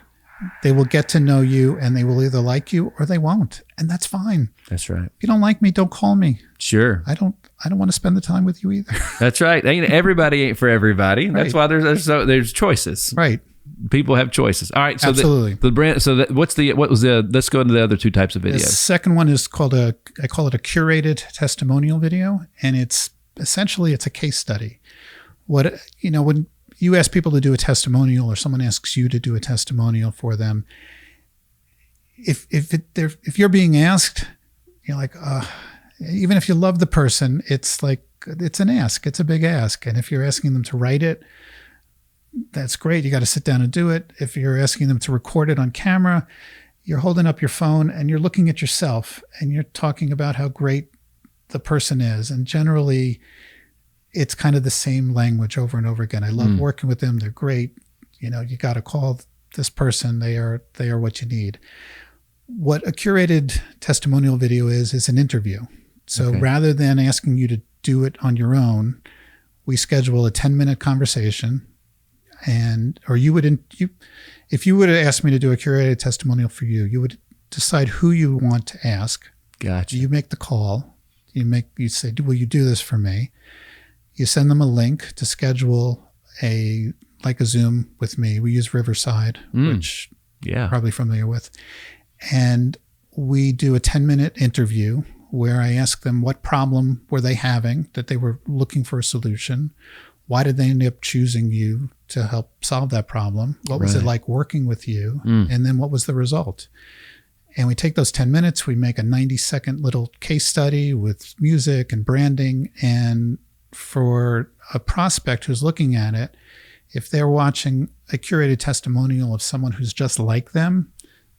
Speaker 3: They will get to know you and they will either like you or they won't. And that's fine.
Speaker 2: That's right.
Speaker 3: If you don't like me, don't call me.
Speaker 2: Sure.
Speaker 3: I don't want to spend the time with you either.
Speaker 2: That's right. Everybody ain't for everybody. That's why there's choices.
Speaker 3: Right.
Speaker 2: people have choices. All right. So
Speaker 3: Absolutely.
Speaker 2: the brand, so that, let's go into the other two types of videos.
Speaker 3: The second one is I call it a curated testimonial video. And it's essentially, it's a case study. When you ask people to do a testimonial or someone asks you to do a testimonial for them, if you're being asked, you're like, even if you love the person, it's like, it's an ask. It's a big ask. And if you're asking them to write it, that's great. You got to sit down and do it. If you're asking them to record it on camera, you're holding up your phone and you're looking at yourself and you're talking about how great the person is. And generally, it's kind of the same language over and over again. I love working with them. They're great. You got to call this person. They are what you need. What a curated testimonial video is an interview. So rather than asking you to do it on your own, we schedule a 10-minute conversation. If you would have asked me to do a curated testimonial for you, you would decide who you want to ask.
Speaker 2: Gotcha.
Speaker 3: You make the call. You say, will you do this for me? You send them a link to schedule a Zoom with me. We use Riverside, which you're probably familiar with. And we do a 10-minute interview where I ask them what problem were they having that they were looking for a solution. Why did they end up choosing you to help solve that problem? What was it like working with you? And then what was the result? And we take those 10 minutes, we make a 90-second little case study with music and branding. And for a prospect who's looking at it, if they're watching a curated testimonial of someone who's just like them,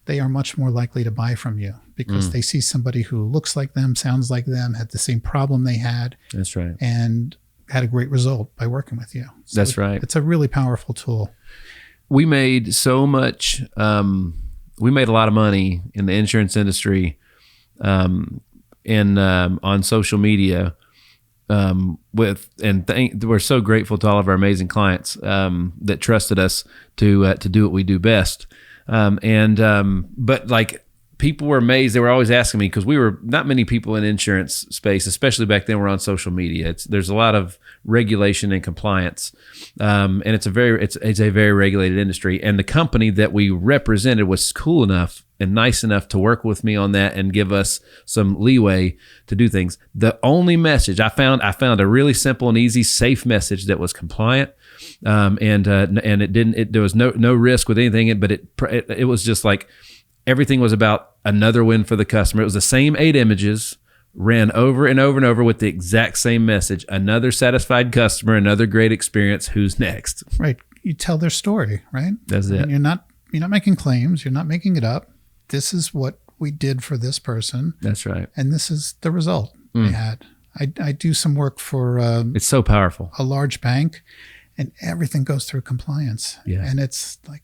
Speaker 3: they are much more likely to buy from you because they see somebody who looks like them, sounds like them, had the same problem they had.
Speaker 2: That's right.
Speaker 3: And had a great result by working with you. So
Speaker 2: That's right.
Speaker 3: It's a really powerful tool.
Speaker 2: We made so much, we made a lot of money in the insurance industry on social media we're so grateful to all of our amazing clients that trusted us to do what we do best. But like people were amazed. They were always asking me because we were not many people in insurance space, especially back then. We're on social media. There's a lot of regulation and compliance, and it's a very regulated industry. And the company that we represented was cool enough and nice enough to work with me on that and give us some leeway to do things. The only message I found a really simple and easy, safe message that was compliant. And there was no risk with anything, but it was just like everything was about another win for the customer. It was the same 8 images ran over and over and over with the exact same message. Another satisfied customer, another great experience. Who's next?
Speaker 3: Right. You tell their story, right?
Speaker 2: That's it.
Speaker 3: And you're not making claims. You're not making it up. This is what we did for this person.
Speaker 2: That's right. And
Speaker 3: this is the result they had. I do some work for
Speaker 2: it's so powerful.
Speaker 3: A large bank, and everything goes through compliance.
Speaker 2: Yeah.
Speaker 3: And it's like,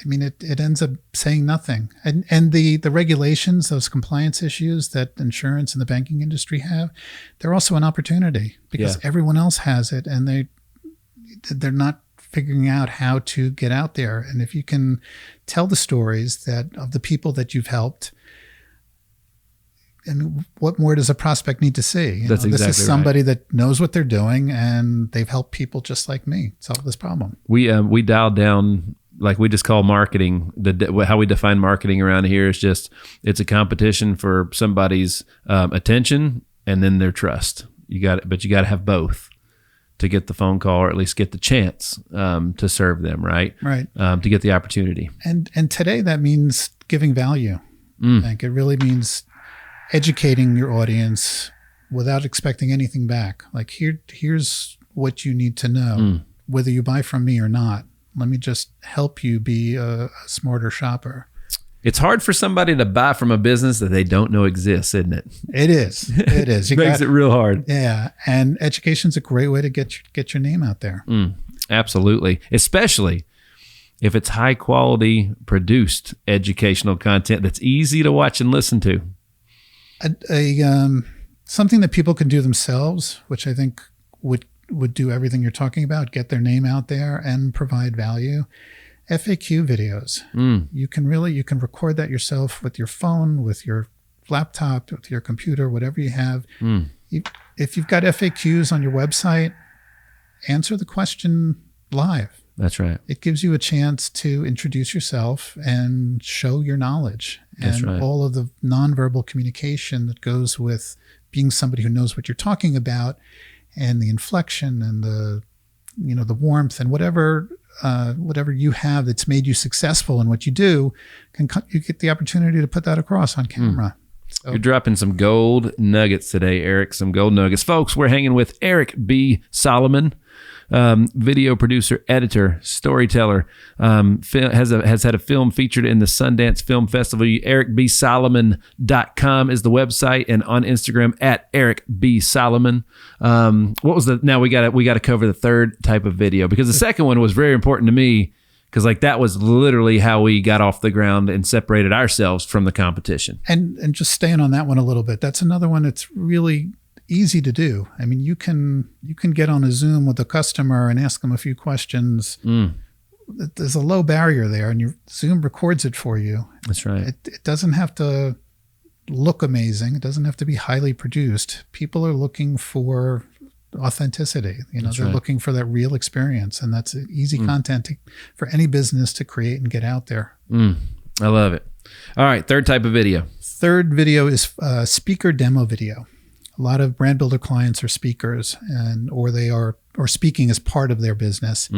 Speaker 3: it ends up saying nothing. And the regulations, those compliance issues that insurance and the banking industry have, they're also an opportunity because everyone else has it, and they're not figuring out how to get out there. And if you can tell the stories of the people that you've helped, and what more does a prospect need to see?
Speaker 2: That's exactly right.
Speaker 3: This is somebody that knows what they're doing, and they've helped people just like me solve this problem.
Speaker 2: We dialed down, like we just call marketing, how we define marketing around here is just, it's a competition for somebody's attention and then their trust. But you got to have both to get the phone call, or at least get the chance to serve them, right?
Speaker 3: Right.
Speaker 2: To get the opportunity.
Speaker 3: And today that means giving value. I think it really means educating your audience without expecting anything back. Like here's what you need to know, whether you buy from me or not. Let me just help you be a smarter shopper.
Speaker 2: It's hard for somebody to buy from a business that they don't know exists, isn't it?
Speaker 3: It is. It is.
Speaker 2: It makes it real hard.
Speaker 3: Yeah. And education's a great way to get your name out there.
Speaker 2: Absolutely. Especially if it's high quality produced educational content that's easy to watch and listen to.
Speaker 3: Something that people can do themselves, which I think would do everything you're talking about, get their name out there and provide value. FAQ videos. You can record that yourself with your phone, with your laptop, with your computer, whatever you have. If you've got FAQs on your website, answer the question live.
Speaker 2: That's right.
Speaker 3: It gives you a chance to introduce yourself and show your knowledge.
Speaker 2: That's
Speaker 3: and
Speaker 2: right.
Speaker 3: all of the nonverbal communication that goes with being somebody who knows what you're talking about, and the inflection and the warmth and whatever you have that's made you successful in what you do, you get the opportunity to put that across on camera. So,
Speaker 2: you're dropping some gold nuggets today, Eric. Some gold nuggets. Folks, we're hanging with Eric B. Solomon, video producer, editor, storyteller, has had a film featured in the Sundance Film Festival. ericbsolomon.com is the website, and on Instagram at Eric B. Solomon. Now we got to cover the third type of video, because the second one was very important to me, because like that was literally how we got off the ground and separated ourselves from the competition.
Speaker 3: And just staying on that one a little bit, that's another one that's really easy to do. I mean, you can get on a Zoom with a customer and ask them a few questions. There's a low barrier there, and your Zoom records it for you.
Speaker 2: That's right.
Speaker 3: It doesn't have to look amazing. It doesn't have to be highly produced. People are looking for authenticity. They're looking for that real experience, and that's easy content for any business to create and get out there.
Speaker 2: I love it. All right, third type of video.
Speaker 3: Third video is speaker demo video. A lot of brand builder clients are speakers, or speaking as part of their business.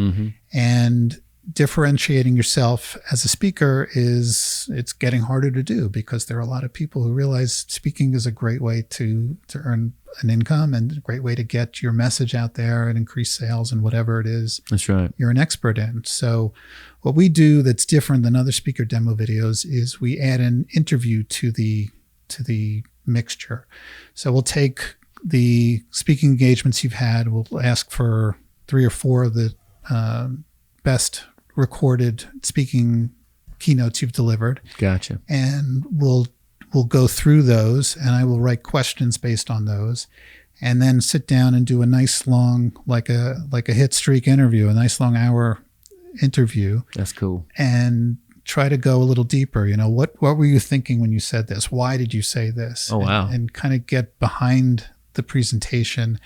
Speaker 3: And differentiating yourself as a speaker it's getting harder to do, because there are a lot of people who realize speaking is a great way to earn an income, and a great way to get your message out there and increase sales and whatever it is.
Speaker 2: That's right.
Speaker 3: You're an expert in. So what we do that's different than other speaker demo videos is we add an interview to the mixture. So we'll take the speaking engagements you've had. We'll ask for 3 or 4 of the best recorded speaking keynotes you've delivered.
Speaker 2: Gotcha.
Speaker 3: And we'll go through those, and I will write questions based on those, and then sit down and do a nice long, like a Hitstreak interview, a nice long hour interview.
Speaker 2: That's cool.
Speaker 3: And try to go a little deeper. What were you thinking when you said this? Why did you say this?
Speaker 2: Oh, wow.
Speaker 3: And kind of get behind the presentation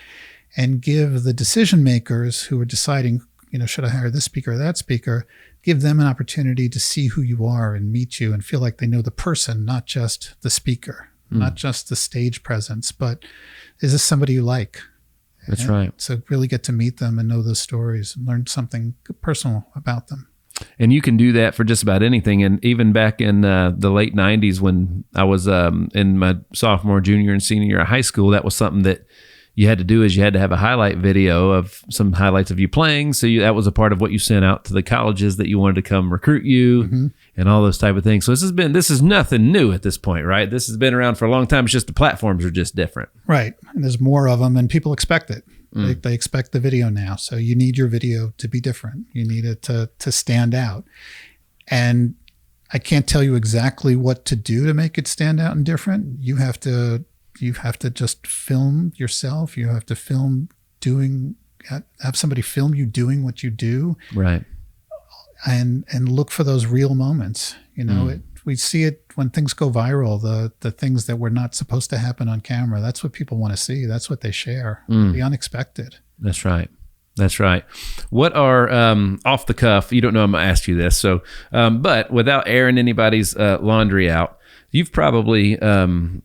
Speaker 3: and give the decision makers who are deciding, should I hire this speaker or that speaker, give them an opportunity to see who you are and meet you and feel like they know the person, not just the speaker, not just the stage presence, but is this somebody you like?
Speaker 2: That's right.
Speaker 3: So really get to meet them and know those stories and learn something personal about them.
Speaker 2: And you can do that for just about anything. And even back in the late 90s, when I was in my sophomore, junior, and senior year of high school, that was something that you had to do, is you had to have a highlight video of some highlights of you playing. So that was a part of what you sent out to the colleges that you wanted to come recruit you, and all those type of things. So this is nothing new at this point, right? This has been around for a long time. It's just the platforms are just different.
Speaker 3: Right. And there's more of them, and people expect it. They expect the video now. So you need your video to be different. You need it to stand out. And I can't tell you exactly what to do to make it stand out and different. You have to just film yourself. You have to have somebody film you doing what you do.
Speaker 2: Right.
Speaker 3: And look for those real moments. We see it when things go viral, the things that were not supposed to happen on camera. That's what people want to see. That's what they share. The unexpected.
Speaker 2: That's right. That's right. What are off the cuff? You don't know I'm going to ask you this. So, but without airing anybody's laundry out, you've probably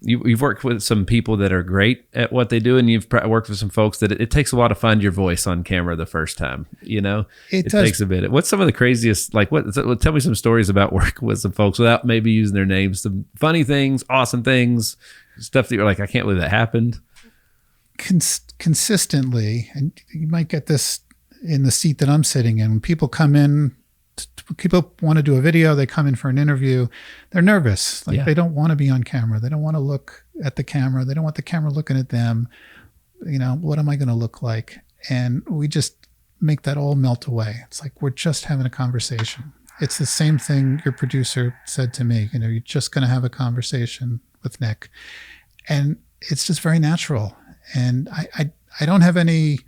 Speaker 2: you've worked with some people that are great at what they do, and you've worked with some folks that it takes a while to find your voice on camera the first time. It takes a bit. What's some of the craziest? Tell me some stories about work with some folks without maybe using their names. Some funny things, awesome things, stuff that you're like, I can't believe that happened.
Speaker 3: Consistently, and you might get this in the seat that I'm sitting in. When people come in, people want to do a video, they come in for an interview, they're nervous. They don't want to be on camera. They don't want to look at the camera. They don't want the camera looking at them. What am I going to look like? And we just make that all melt away. It's like we're just having a conversation. It's the same thing your producer said to me. You're just going to have a conversation with Nick. And it's just very natural. And I don't have any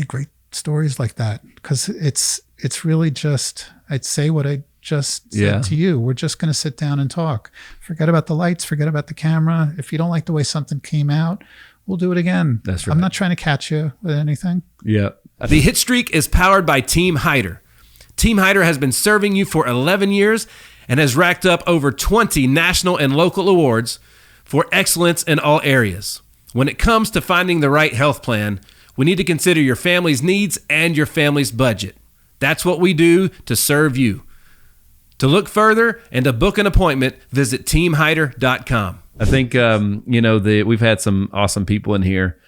Speaker 3: great stories like that, because it's really just, I'd say what I just said to you. We're just going to sit down and talk. Forget about the lights, forget about the camera. If you don't like the way something came out, we'll do it again.
Speaker 2: That's right.
Speaker 3: I'm not trying to catch you with anything.
Speaker 2: Yeah. The Hit Streak is powered by Team Hyder. Team Hyder has been serving you for 11 years and has racked up over 20 national and local awards for excellence in all areas. When it comes to finding the right health plan, we need to consider your family's needs and your family's budget. That's what we do to serve you. To look further and to book an appointment, visit teamhyder.com. I think, we've had some awesome people in here.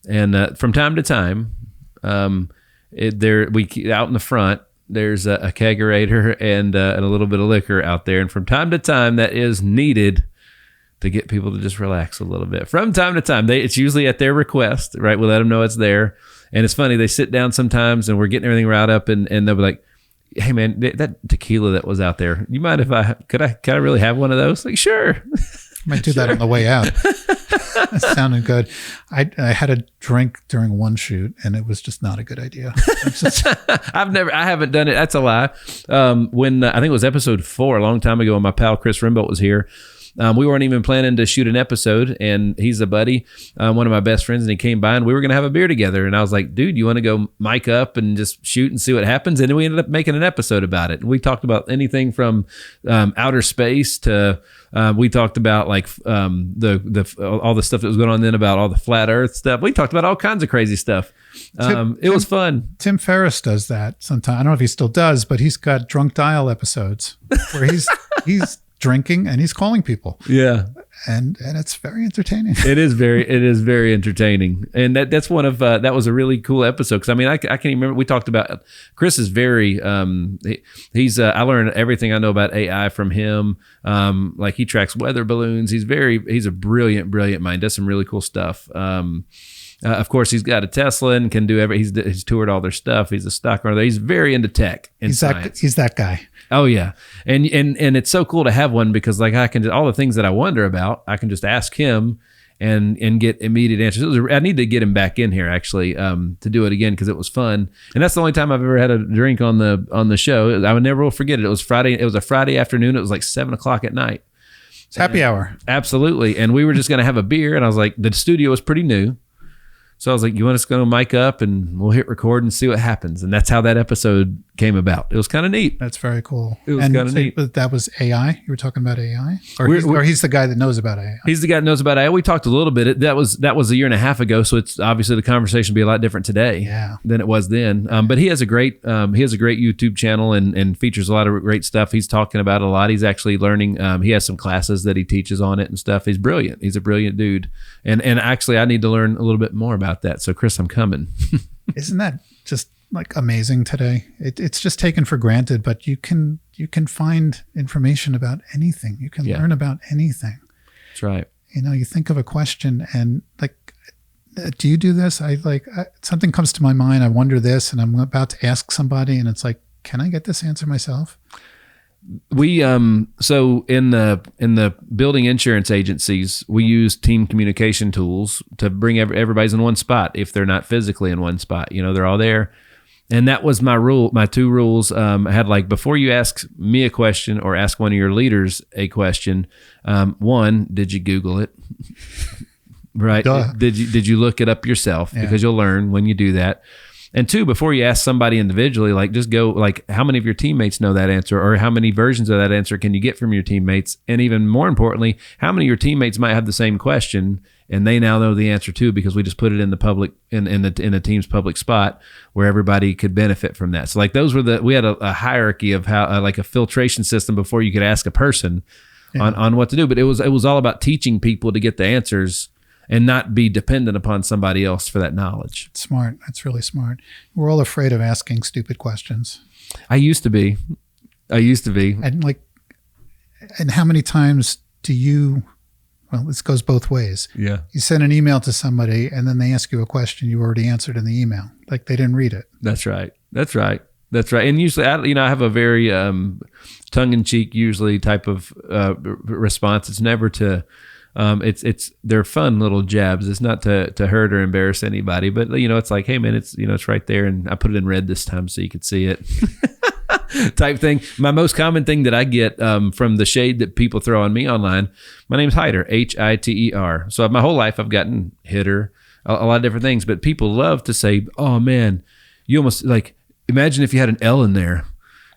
Speaker 2: And from time to time, out in the front, there's a kegerator and a little bit of liquor out there. And from time to time, that is needed to get people to just relax a little bit. From time to time, it's usually at their request, right? We let them know it's there. And it's funny, they sit down sometimes and we're getting everything riled up and they'll be like, hey man, that tequila that was out there, you mind if could I really have one of those? Like, sure.
Speaker 3: Might do that on the way out. That sounded good. I had a drink during one shoot and it was just not a good idea.
Speaker 2: I haven't done it. That's a lie. When I think it was episode 4, a long time ago, when my pal Chris Rimbolt was here, we weren't even planning to shoot an episode, and he's a buddy, one of my best friends, and he came by and we were going to have a beer together. And I was like, dude, you want to go mic up and just shoot and see what happens? And then we ended up making an episode about it. And we talked about anything from outer space to we talked about like all the stuff that was going on then about all the flat earth stuff. We talked about all kinds of crazy stuff. It was fun.
Speaker 3: Tim Ferriss does that sometimes. I don't know if he still does, but he's got drunk dial episodes where he's drinking and he's calling people.
Speaker 2: Yeah.
Speaker 3: And it's very entertaining.
Speaker 2: It is very entertaining. And that's one of, that was a really cool episode. Cause I mean, I can't even remember. We talked about, Chris is very, he's I learned everything I know about AI from him. Like he tracks weather balloons. He's a brilliant mind, does some really cool stuff. Of course, he's got a Tesla and can do he's toured all their stuff. He's a stock owner. He's very into tech and science.
Speaker 3: He's that guy.
Speaker 2: Oh yeah, and it's so cool to have one because like I can all the things that I wonder about, I can just ask him and get immediate answers. I need to get him back in here actually to do it again because it was fun. And that's the only time I've ever had a drink on the show. I would never will forget it. It was Friday. It was a Friday afternoon. It was like 7:00 at night.
Speaker 3: It's happy hour.
Speaker 2: Absolutely. And we were just going to have a beer, and I was like, the studio was pretty new. So I was like, you want us to go mic up and we'll hit record and see what happens. And that's how that episode came about. It was kind of neat.
Speaker 3: That's very cool.
Speaker 2: It was kind of neat.
Speaker 3: That was AI? You were talking about AI? Or he's the guy that knows about AI?
Speaker 2: He's the guy that knows about AI. We talked a little bit. That was a year and a half ago. So it's obviously the conversation will be a lot different today than it was then. But he has a great YouTube channel and features a lot of great stuff. He's talking about a lot. He's actually learning. He has some classes that he teaches on it and stuff. He's brilliant. He's a brilliant dude. And actually I need to learn a little bit more about that. So Chris, I'm coming.
Speaker 3: Isn't that just like amazing today? It's just taken for granted, but you can find information about anything. You can learn about anything.
Speaker 2: That's right.
Speaker 3: You think of a question and like, do you do this? Something comes to my mind. I wonder this, and I'm about to ask somebody, and it's like, can I get this answer myself?
Speaker 2: We so in the building insurance agencies, we use team communication tools to bring everybody's in one spot if they're not physically in one spot. They're all there. And that was my rule. My 2 rules. I had like, before you ask me a question or ask one of your leaders a question, 1, did you Google it? Right?
Speaker 3: Duh.
Speaker 2: Did you look it up yourself? Yeah. Because you'll learn when you do that. And 2, before you ask somebody individually, like just go like, how many of your teammates know that answer, or how many versions of that answer can you get from your teammates? And even more importantly, how many of your teammates might have the same question and they now know the answer too, because we just put it in the public, in the team's public spot where everybody could benefit from that. So like we had a hierarchy of how, like a filtration system before you could ask a person on what to do. But it was all about teaching people to get the answers and not be dependent upon somebody else for that knowledge.
Speaker 3: It's smart. That's really smart. We're all afraid of asking stupid questions.
Speaker 2: I used to be.
Speaker 3: And how many times do you, well, this goes both ways. Yeah. You send an email to somebody and then they ask you a question you already answered in the email. Like they didn't read it.
Speaker 2: That's right. And usually, I have a very tongue-in-cheek, usually type of response. It's never to, they're fun little jabs. It's not to hurt or embarrass anybody, but it's like, hey man, it's right there. And I put it in red this time so you could see it type thing. My most common thing that I get from the shade that people throw on me online, my name's Hiter, Hiter. So my whole life I've gotten Hitter, a lot of different things, but people love to say, oh man, you almost like, imagine if you had an L in there.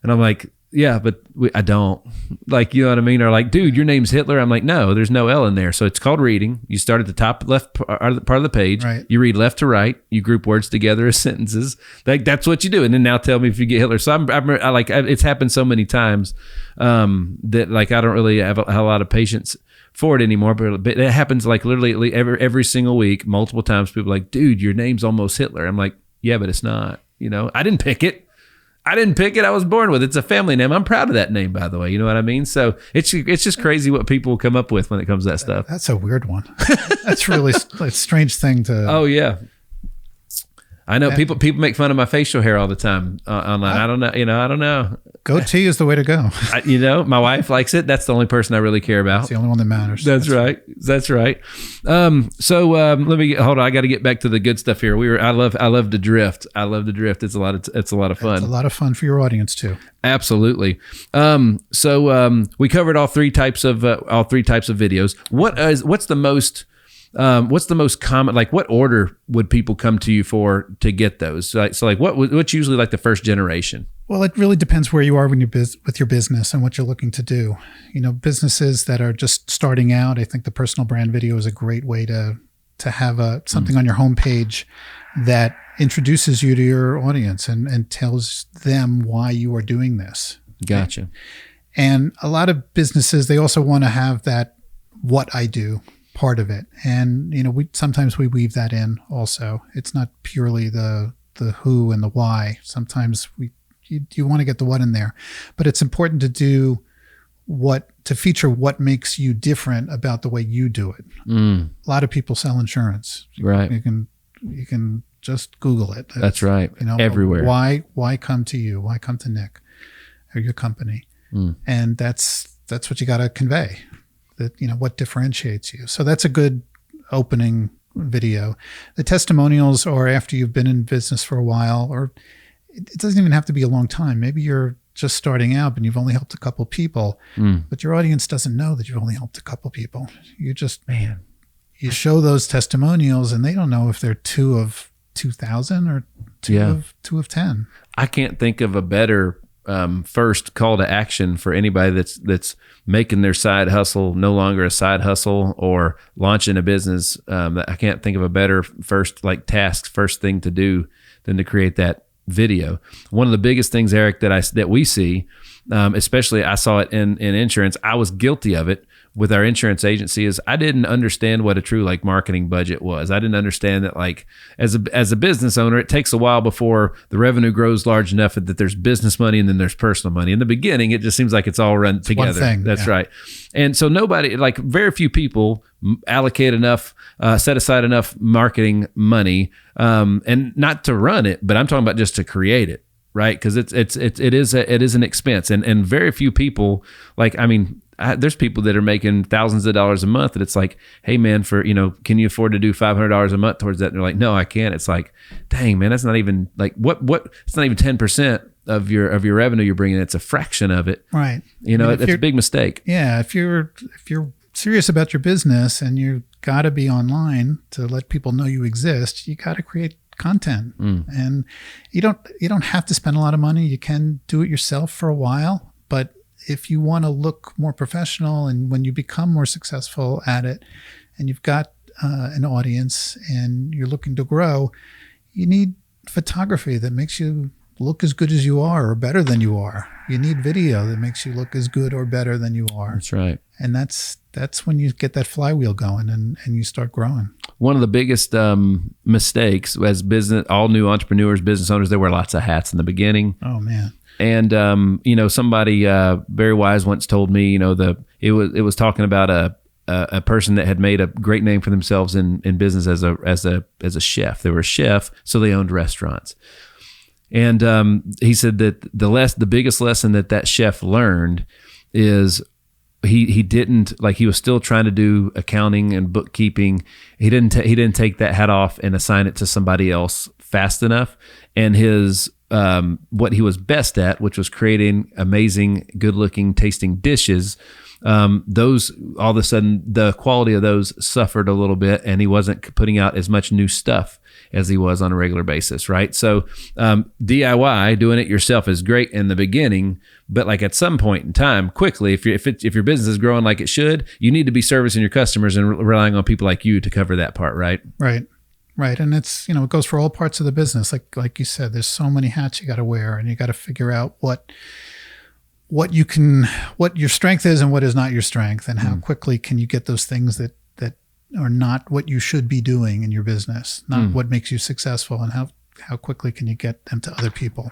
Speaker 2: And I'm like, yeah, but I don't. Like, you know what I mean? Or like, dude, your name's Hitler. I'm like, no, there's no L in there. So it's called reading. You start at the top left part of the page.
Speaker 3: Right.
Speaker 2: You read left to right. You group words together as sentences. Like, that's what you do. And then now tell me if you get Hitler. So I like, it's happened so many times that like I don't really have a lot of patience for it anymore. But it happens like literally every single week, multiple times. People are like, dude, your name's almost Hitler. I'm like, yeah, but it's not. You know, I didn't pick it. I was born with it. It's a family name. I'm proud of that name, by the way. You know what I mean? So it's just crazy what people come up with when it comes to that stuff.
Speaker 3: That's a weird one. That's really a strange thing to.
Speaker 2: Oh yeah, I know. People make fun of my facial hair all the time online. I don't know. You know, I don't know.
Speaker 3: Goatee is the way to go.
Speaker 2: You know, my wife likes it. That's the only person I really care about.
Speaker 3: It's the only one that matters.
Speaker 2: That's right. That's right. So let me hold on. I got to get back to the good stuff here. I love to drift. I love to drift. It's a lot of fun. It's a
Speaker 3: lot of fun for your audience too.
Speaker 2: Absolutely. So we covered all three types of videos. What's the most common, like what order would people come to you for to get those? So like what's usually like the first generation?
Speaker 3: Well, it really depends where you are when with your business and what you're looking to do. You know, businesses that are just starting out, I think the personal brand video is a great way to have something on your homepage that introduces you to your audience and tells them why you are doing this.
Speaker 2: Gotcha.
Speaker 3: And a lot of businesses, they also want to have that what I do part of it. And, you know, sometimes we weave that in also. It's not purely the who and the why. Sometimes you want to get the what in there, but it's important to feature what makes you different about the way you do it. A lot of people sell insurance.
Speaker 2: Right.
Speaker 3: You can just Google it.
Speaker 2: That's right.
Speaker 3: You know,
Speaker 2: everywhere.
Speaker 3: Why come to you? Why come to Nick or your company? And that's what you got to convey. That, you know, what differentiates you. So that's a good opening video. The testimonials are after you've been in business for a while, or it doesn't even have to be a long time. Maybe you're just starting out and you've only helped a couple people, but your audience doesn't know that you've only helped a couple people. You just, you show those testimonials and they don't know if they're 2 of 2,000 or 2 of 10.
Speaker 2: I can't think of a better first call to action for anybody that's making their side hustle no longer a side hustle or launching a business. I can't think of a better first thing to do than to create that video. One of the biggest things, Eric, that we see, especially I saw it in insurance. I was guilty of it with our insurance agency, is I didn't understand what a true like marketing budget was. I didn't understand that like as a business owner, it takes a while before the revenue grows large enough that there's business money and then there's personal money. In the beginning, it just seems like it's all run together.
Speaker 3: One thing,
Speaker 2: That's right. And so very few people allocate enough, set aside enough marketing money, and not to run it, but I'm talking about just to create it. Right. Cause it is an expense and very few people there's people that are making thousands of dollars a month and it's like, hey man, can you afford to do $500 a month towards that? And they're like, no, I can't. It's like, dang man, that's not even like it's not even 10% of your revenue you're bringing. It's a fraction of it.
Speaker 3: Right.
Speaker 2: You know, that's a big mistake.
Speaker 3: Yeah. If you're serious about your business and you got to be online to let people know you exist, you got to create content. And you don't have to spend a lot of money. You can do it yourself for a while, but if you want to look more professional and when you become more successful at it and you've got an audience and you're looking to grow, you need photography that makes you look as good as you are or better than you are. You need video that makes you look as good or better than you are.
Speaker 2: That's right.
Speaker 3: And that's when you get that flywheel going and you start growing.
Speaker 2: One of the biggest mistakes as all new entrepreneurs, business owners, they wear lots of hats in the beginning.
Speaker 3: Oh man.
Speaker 2: And somebody very wise once told me, it was talking about a person that had made a great name for themselves in business as a chef. They were a chef, so they owned restaurants. And he said that the biggest lesson that chef learned is he didn't, like, he was still trying to do accounting and bookkeeping. He didn't take that hat off and assign it to somebody else fast enough. And his what he was best at, which was creating amazing, good-looking, tasting dishes, those, all of a sudden, the quality of those suffered a little bit, and he wasn't putting out as much new stuff as he was on a regular basis, right? So DIY, doing it yourself, is great in the beginning, but like at some point in time, quickly, if your business is growing like it should, you need to be servicing your customers and relying on people like you to cover that part, right?
Speaker 3: Right. And it's, it goes for all parts of the business. Like you said, there's so many hats you got to wear, and you got to figure out what your strength is and what is not your strength, and how quickly can you get those things that are not what you should be doing in your business, not what makes you successful, and how quickly can you get them to other people.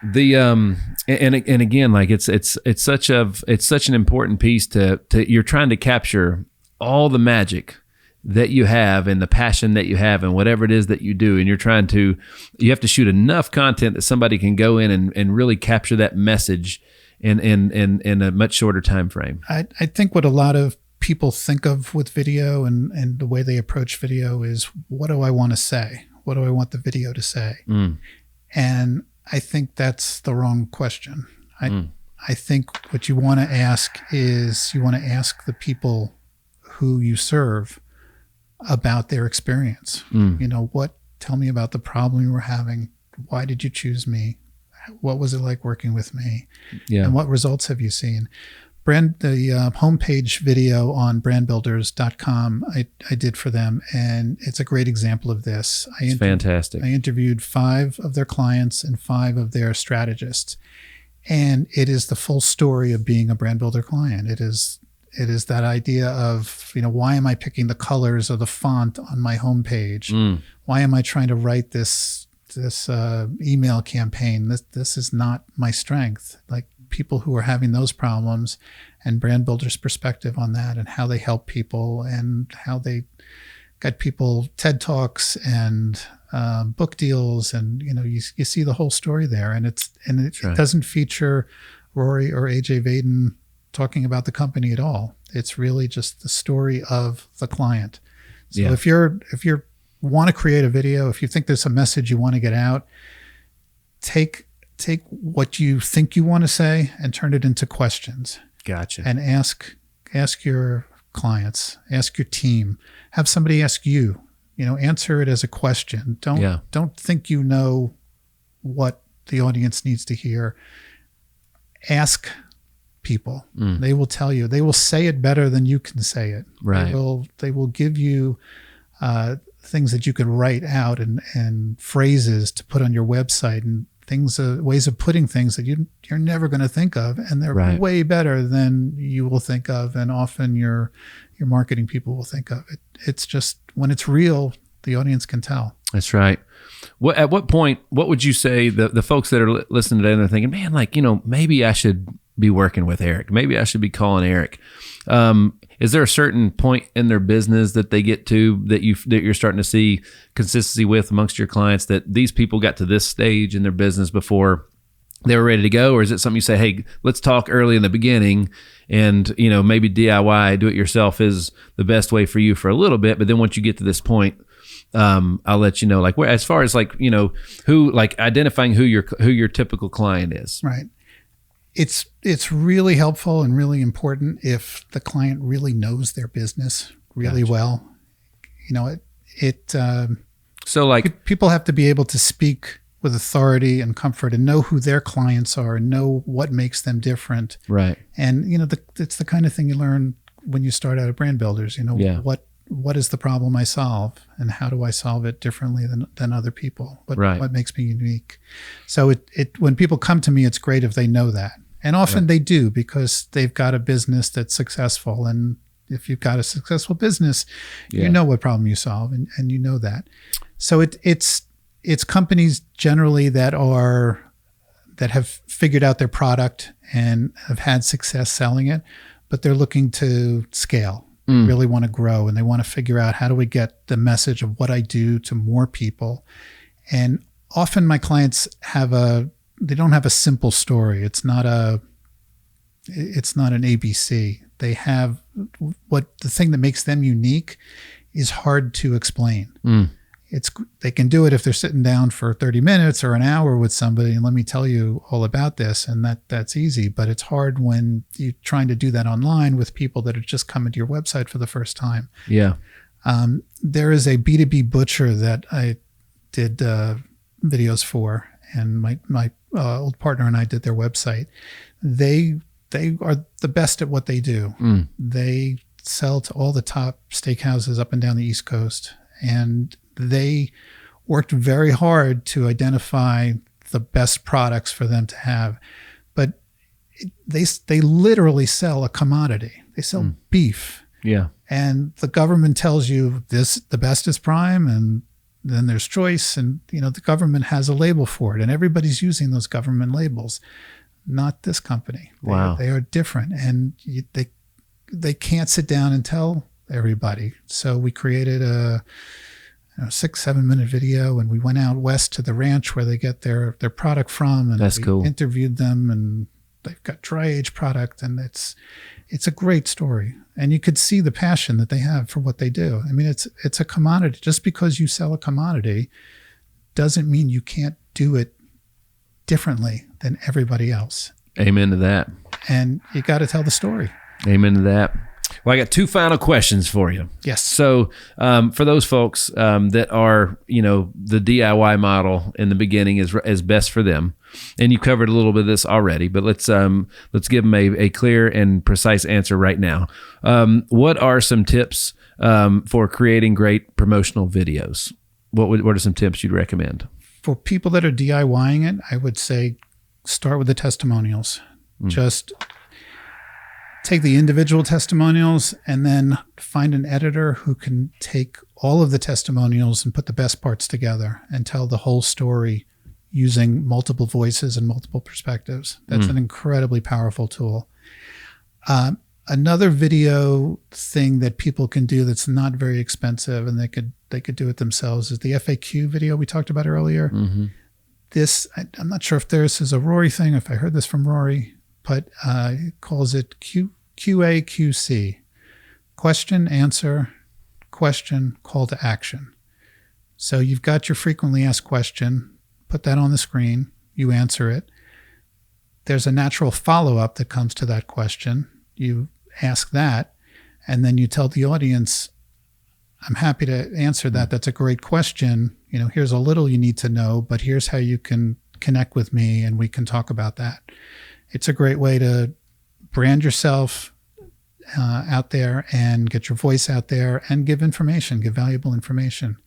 Speaker 2: The and again, like it's such an important piece to you're trying to capture all the magic that you have and the passion that you have and whatever it is that you do, and you have to shoot enough content that somebody can go in and really capture that message in a much shorter time frame.
Speaker 3: I think what a lot of people think of with video and the way they approach video is, what do I want to say? What do I want the video to say? And I think that's the wrong question. I think what you want to ask is, you want to ask the people who you serve about their experience. Tell me about the problem you were having. Why did you choose me? What was it like working with me? Yeah. And what results have you seen? The homepage video on brandbuilders.com, I did for them, and it's a great example of this.
Speaker 2: It's fantastic.
Speaker 3: I interviewed 5 of their clients and 5 of their strategists, and it is the full story of being a brand builder client. It is that idea of, why am I picking the colors or the font on my homepage? Why am I trying to write this email campaign? This is not my strength. Like, people who are having those problems, and brand builders' perspective on that, and how they help people, and how they got people TED Talks and book deals, and you see the whole story there, and it right. Doesn't feature Rory or AJ Vaden talking about the company at all. It's really just the story of the client. So if you want to create a video, if you think there's a message you want to get out, take what you think you want to say and turn it into questions.
Speaker 2: Gotcha.
Speaker 3: And ask your clients, ask your team, have somebody ask you, answer it as a question. Don't think you know what the audience needs to hear. Ask people. They will tell you. They will say it better than you can say it.
Speaker 2: Right.
Speaker 3: They will give you things that you can write out and phrases to put on your website, and ways of putting things that you're never going to think of, and they're right. way better than you will think of, and often your marketing people will think of it. It's just, when it's real, the audience can tell.
Speaker 2: That's right. At what point, what would you say the folks that are listening today and they're thinking, man, maybe I should be working with Eric. Maybe I should be calling Eric. Is there a certain point in their business that they get to that you're starting to see consistency with amongst your clients, that these people got to this stage in their business before they were ready to go? Or is it something you say, hey, let's talk early in the beginning, and maybe DIY, do it yourself, is the best way for you for a little bit, but then once you get to this point, I'll let you know, like, where, as far as like, who, like identifying who your typical client is.
Speaker 3: Right. It's really helpful and really important if the client really knows their business really gotcha. Well. So like, people have to be able to speak with authority and comfort, and know who their clients are, and know what makes them different.
Speaker 2: Right.
Speaker 3: And it's the kind of thing you learn when you start out at Brand Builders. What is the problem I solve, and how do I solve it differently than other people? What makes me unique? So when people come to me, it's great if they know that. And often they do, because they've got a business that's successful. And if you've got a successful business, you know what problem you solve, and you know that. So it's companies generally that have figured out their product and have had success selling it, but they're looking to scale, really want to grow, and they want to figure out, how do we get the message of what I do to more people? And often my clients they don't have a simple story. It's not an ABC. They have the thing that makes them unique is hard to explain. they can do it if they're sitting down for 30 minutes or an hour with somebody and let me tell you all about this, and that's easy. But it's hard when you're trying to do that online with people that are just coming to your website for the first time.
Speaker 2: Yeah.
Speaker 3: There is a B2B butcher that I did videos for, and my old partner and I did their website. They are the best at what they do. They sell to all the top steakhouses up and down the East Coast, and they worked very hard to identify the best products for them to have. But they literally sell a commodity. They sell beef.
Speaker 2: Yeah.
Speaker 3: And the government tells you the best is prime, and then there's choice, and the government has a label for it, and everybody's using those government labels. Not this company.
Speaker 2: Wow.
Speaker 3: They are different, and they can't sit down and tell everybody. So we created a 6-7 minute video, and we went out west to the ranch where they get their product from, and
Speaker 2: that's cool.
Speaker 3: Interviewed them, and they've got dry age product, and it's a great story, and you could see the passion that they have for what they do. I mean, it's a commodity. Just because you sell a commodity doesn't mean you can't do it differently than everybody else.
Speaker 2: Amen to that.
Speaker 3: And you got to tell the story.
Speaker 2: Amen to that. Well, I got 2 final questions for you.
Speaker 3: Yes.
Speaker 2: So for those folks that are, the DIY model in the beginning is best for them, and you covered a little bit of this already, but let's give them a clear and precise answer right now. What are some tips for creating great promotional videos? What are some tips you'd recommend?
Speaker 3: For people that are DIYing it, I would say start with the testimonials. Just take the individual testimonials and then find an editor who can take all of the testimonials and put the best parts together and tell the whole story using multiple voices and multiple perspectives. That's an incredibly powerful tool. Another video thing that people can do that's not very expensive, and they could do it themselves, is the FAQ video we talked about earlier. This, I'm not sure if this is a Rory thing, if I heard this from Rory, but he calls it QAQC. Question, answer, question, call to action. So you've got your frequently asked question, put that on the screen, you answer it. There's a natural follow-up that comes to that question. You ask that, and then you tell the audience, I'm happy to answer that. That's a great question. Here's a little you need to know, but here's how you can connect with me and we can talk about that. It's a great way to brand yourself out there and get your voice out there and give valuable information.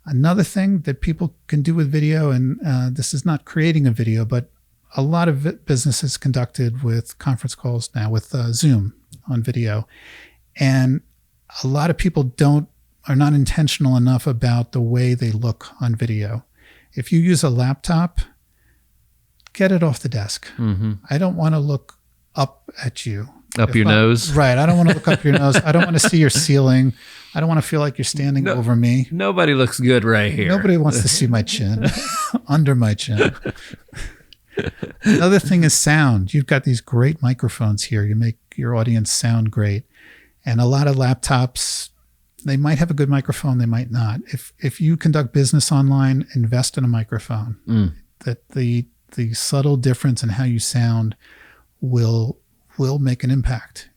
Speaker 3: Another thing that people can do with video, and this is not creating a video, but a lot of business is conducted with conference calls now with Zoom on video. And a lot of people are not intentional enough about the way they look on video. If you use a laptop, get it off the desk. I don't want to look up at you.
Speaker 2: Up your nose?
Speaker 3: Right. I don't want to look up your nose. I don't want to see your ceiling. I don't want to feel like you're standing over me.
Speaker 2: Nobody looks good right here.
Speaker 3: Nobody wants to see my chin, under my chin. Another thing is sound. You've got these great microphones here. You make your audience sound great. And a lot of laptops, they might have a good microphone, they might not. If you conduct business online, invest in a microphone. That the subtle difference in how you sound will make an impact.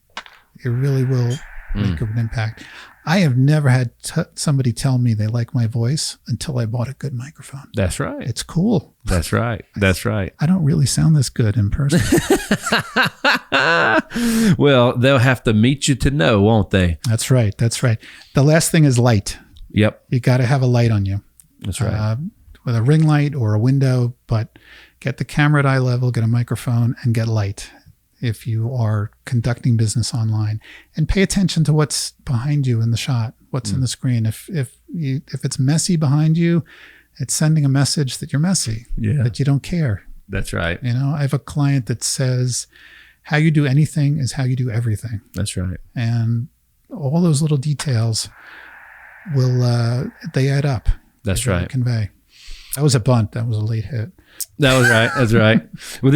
Speaker 3: It really will make an impact. I have never had somebody tell me they like my voice until I bought a good microphone.
Speaker 2: That's right.
Speaker 3: It's cool.
Speaker 2: That's right. That's right.
Speaker 3: I don't really sound this good in person.
Speaker 2: Well, they'll have to meet you to know, won't they?
Speaker 3: That's right. That's right. The last thing is light.
Speaker 2: Yep.
Speaker 3: You got to have a light on you.
Speaker 2: That's right.
Speaker 3: With a ring light or a window, but get the camera at eye level, get a microphone, and get light if you are conducting business online. And pay attention to what's behind you in the shot, what's in the screen. If it's messy behind you, it's sending a message that you're messy, that you don't care.
Speaker 2: That's right.
Speaker 3: I have a client that says, how you do anything is how you do everything.
Speaker 2: That's right.
Speaker 3: And all those little details they add up.
Speaker 2: That's right.
Speaker 3: Convey. That was a bunt. That was a late hit.
Speaker 2: That was right. That's right. Well,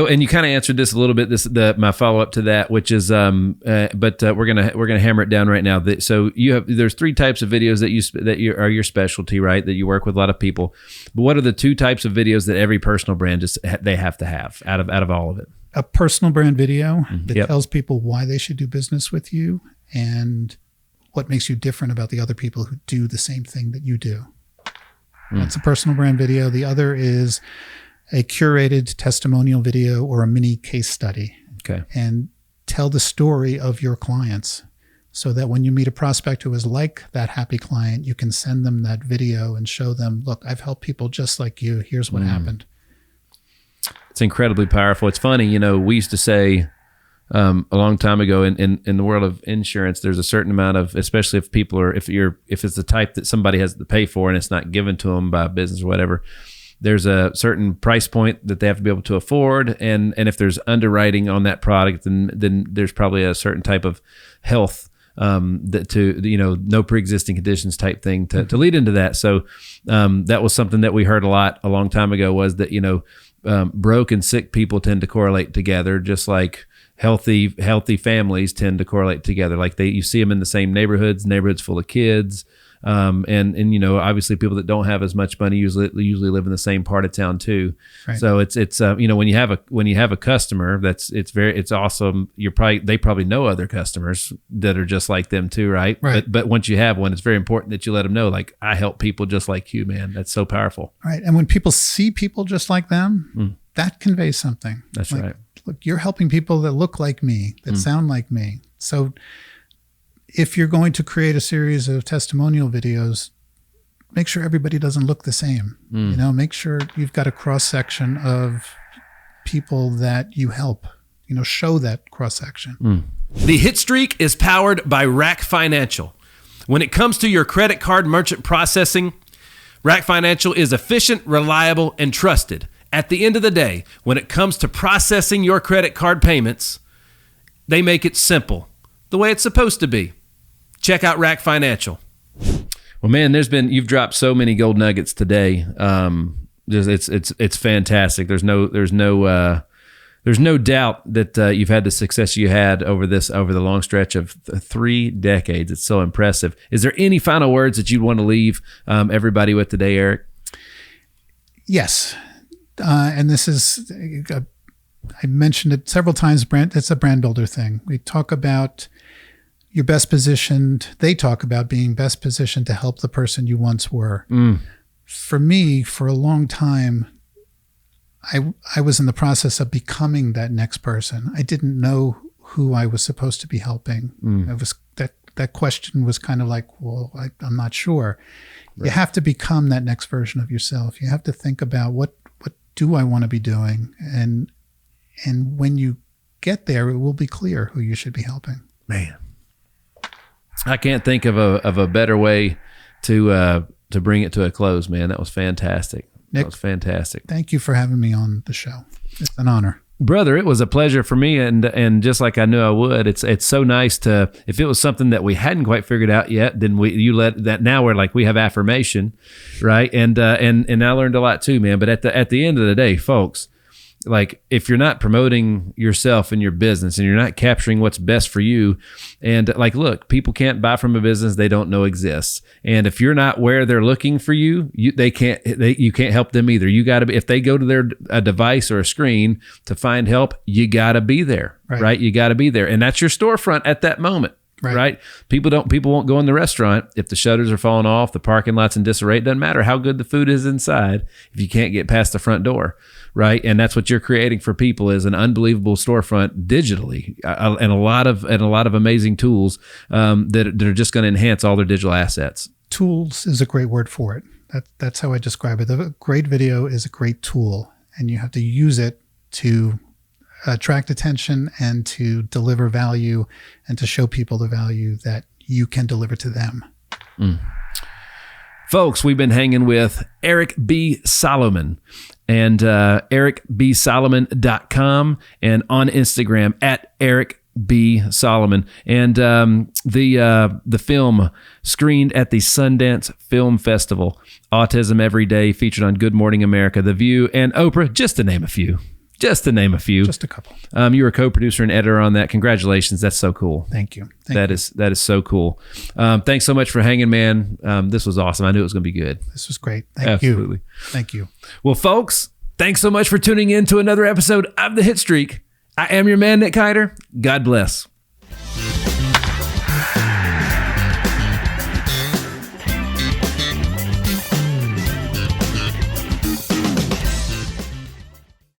Speaker 2: and you kind of answered this a little bit. My follow up to that, which is, but we're gonna hammer it down right now. So there's 3 types of videos that are your specialty, right? That you work with a lot of people. But what are the 2 types of videos that every personal brand they have to have out of all of it?
Speaker 3: A personal brand video that tells people why they should do business with you and what makes you different about the other people who do the same thing that you do. That's a personal brand video. The other is a curated testimonial video or a mini case study.
Speaker 2: Okay.
Speaker 3: And tell the story of your clients so that when you meet a prospect who is like that happy client, you can send them that video and show them, look, I've helped people just like you. Here's what happened.
Speaker 2: It's incredibly powerful. It's funny, we used to say a long time ago in the world of insurance, there's a certain amount of, especially if people are, if it's the type that somebody has to pay for and it's not given to them by a business or whatever, there's a certain price point that they have to be able to afford. And if there's underwriting on that product, then there's probably a certain type of health no pre-existing conditions type thing to lead into that. So that was something that we heard a long time ago was that, broke and sick people tend to correlate together, just like healthy families tend to correlate together. Like you see them in the same neighborhoods full of kids. And obviously people that don't have as much money usually live in the same part of town too. Right. So it's when you have a customer it's awesome. They probably know other customers that are just like them too. Right. But once you have one, it's very important that you let them know, like, I help people just like you, man. That's so powerful.
Speaker 3: Right. And when people see people just like them, that conveys something.
Speaker 2: That's right.
Speaker 3: Look, you're helping people that look like me, that sound like me. So if you're going to create a series of testimonial videos, make sure everybody doesn't look the same. Make sure you've got a cross section of people that you help. Show that cross section.
Speaker 2: The Hitstreak is powered by Rack Financial. When it comes to your credit card merchant processing, Rack Financial is efficient, reliable, and trusted. At the end of the day, when it comes to processing your credit card payments, they make it simple, the way it's supposed to be. Check out Rack Financial. Well, man, you've dropped so many gold nuggets today. It's fantastic. There's no doubt that you've had the success you had over the long stretch of 3 decades. It's so impressive. Is there any final words that you'd want to leave everybody with today, Eric?
Speaker 3: Yes. And this is, I mentioned it several times, it's a brand builder thing. We talk about you're best positioned. They talk about being best positioned to help the person you once were. For me, for a long time, I was in the process of becoming that next person. I didn't know who I was supposed to be helping. It was that question was kind of like, well, I'm not sure. Right. You have to become that next version of yourself. You have to think about what do I want to be doing? And when you get there, it will be clear who you should be helping.
Speaker 2: Man, I can't think of a better way to bring it to a close, man. That was fantastic.
Speaker 3: Nick,
Speaker 2: that was fantastic.
Speaker 3: Thank you for having me on the show. It's an honor.
Speaker 2: Brother, it was a pleasure for me, and just like I knew I would, it's so nice to, if it was something that we hadn't quite figured out yet, then you let that, now we're like, we have affirmation, right? And I learned a lot too, man. But at the end of the day, folks, like, if you're not promoting yourself and your business and you're not capturing what's best for you, and like, look, people can't buy from a business they don't know exists. And if you're not where they're looking for you, you can't help them either. You got to be, if they go to a device or a screen to find help, you got to be there, right? You got to be there. And that's your storefront at that moment. Right. People won't go in the restaurant if the shutters are falling off, the parking lot's in disarray. It doesn't matter how good the food is inside if you can't get past the front door. Right. And that's what you're creating for people, is an unbelievable storefront digitally, and a lot of amazing tools that are just going to enhance all their digital assets.
Speaker 3: Tools is a great word for it. That's how I describe it. A great video is a great tool, and you have to use it to attract attention and to deliver value and to show people the value that you can deliver to them.
Speaker 2: Folks, we've been hanging with Eric B. Solomon, and ericbsolomon.com, and on Instagram at Eric B. Solomon. And the film screened at the Sundance Film Festival. Autism Every Day, featured on Good Morning America, The View, and Oprah, just to name a few. Just a couple. You were a co-producer and editor on that. Congratulations. That's so cool.
Speaker 3: Thank you.
Speaker 2: That is so cool. Thanks so much for hanging, man. This was awesome. I knew it was going to be good.
Speaker 3: This was great.
Speaker 2: Absolutely.
Speaker 3: Thank you.
Speaker 2: Well, folks, thanks so much for tuning in to another episode of The Hit Streak. I am your man, Nick Hyder. God bless.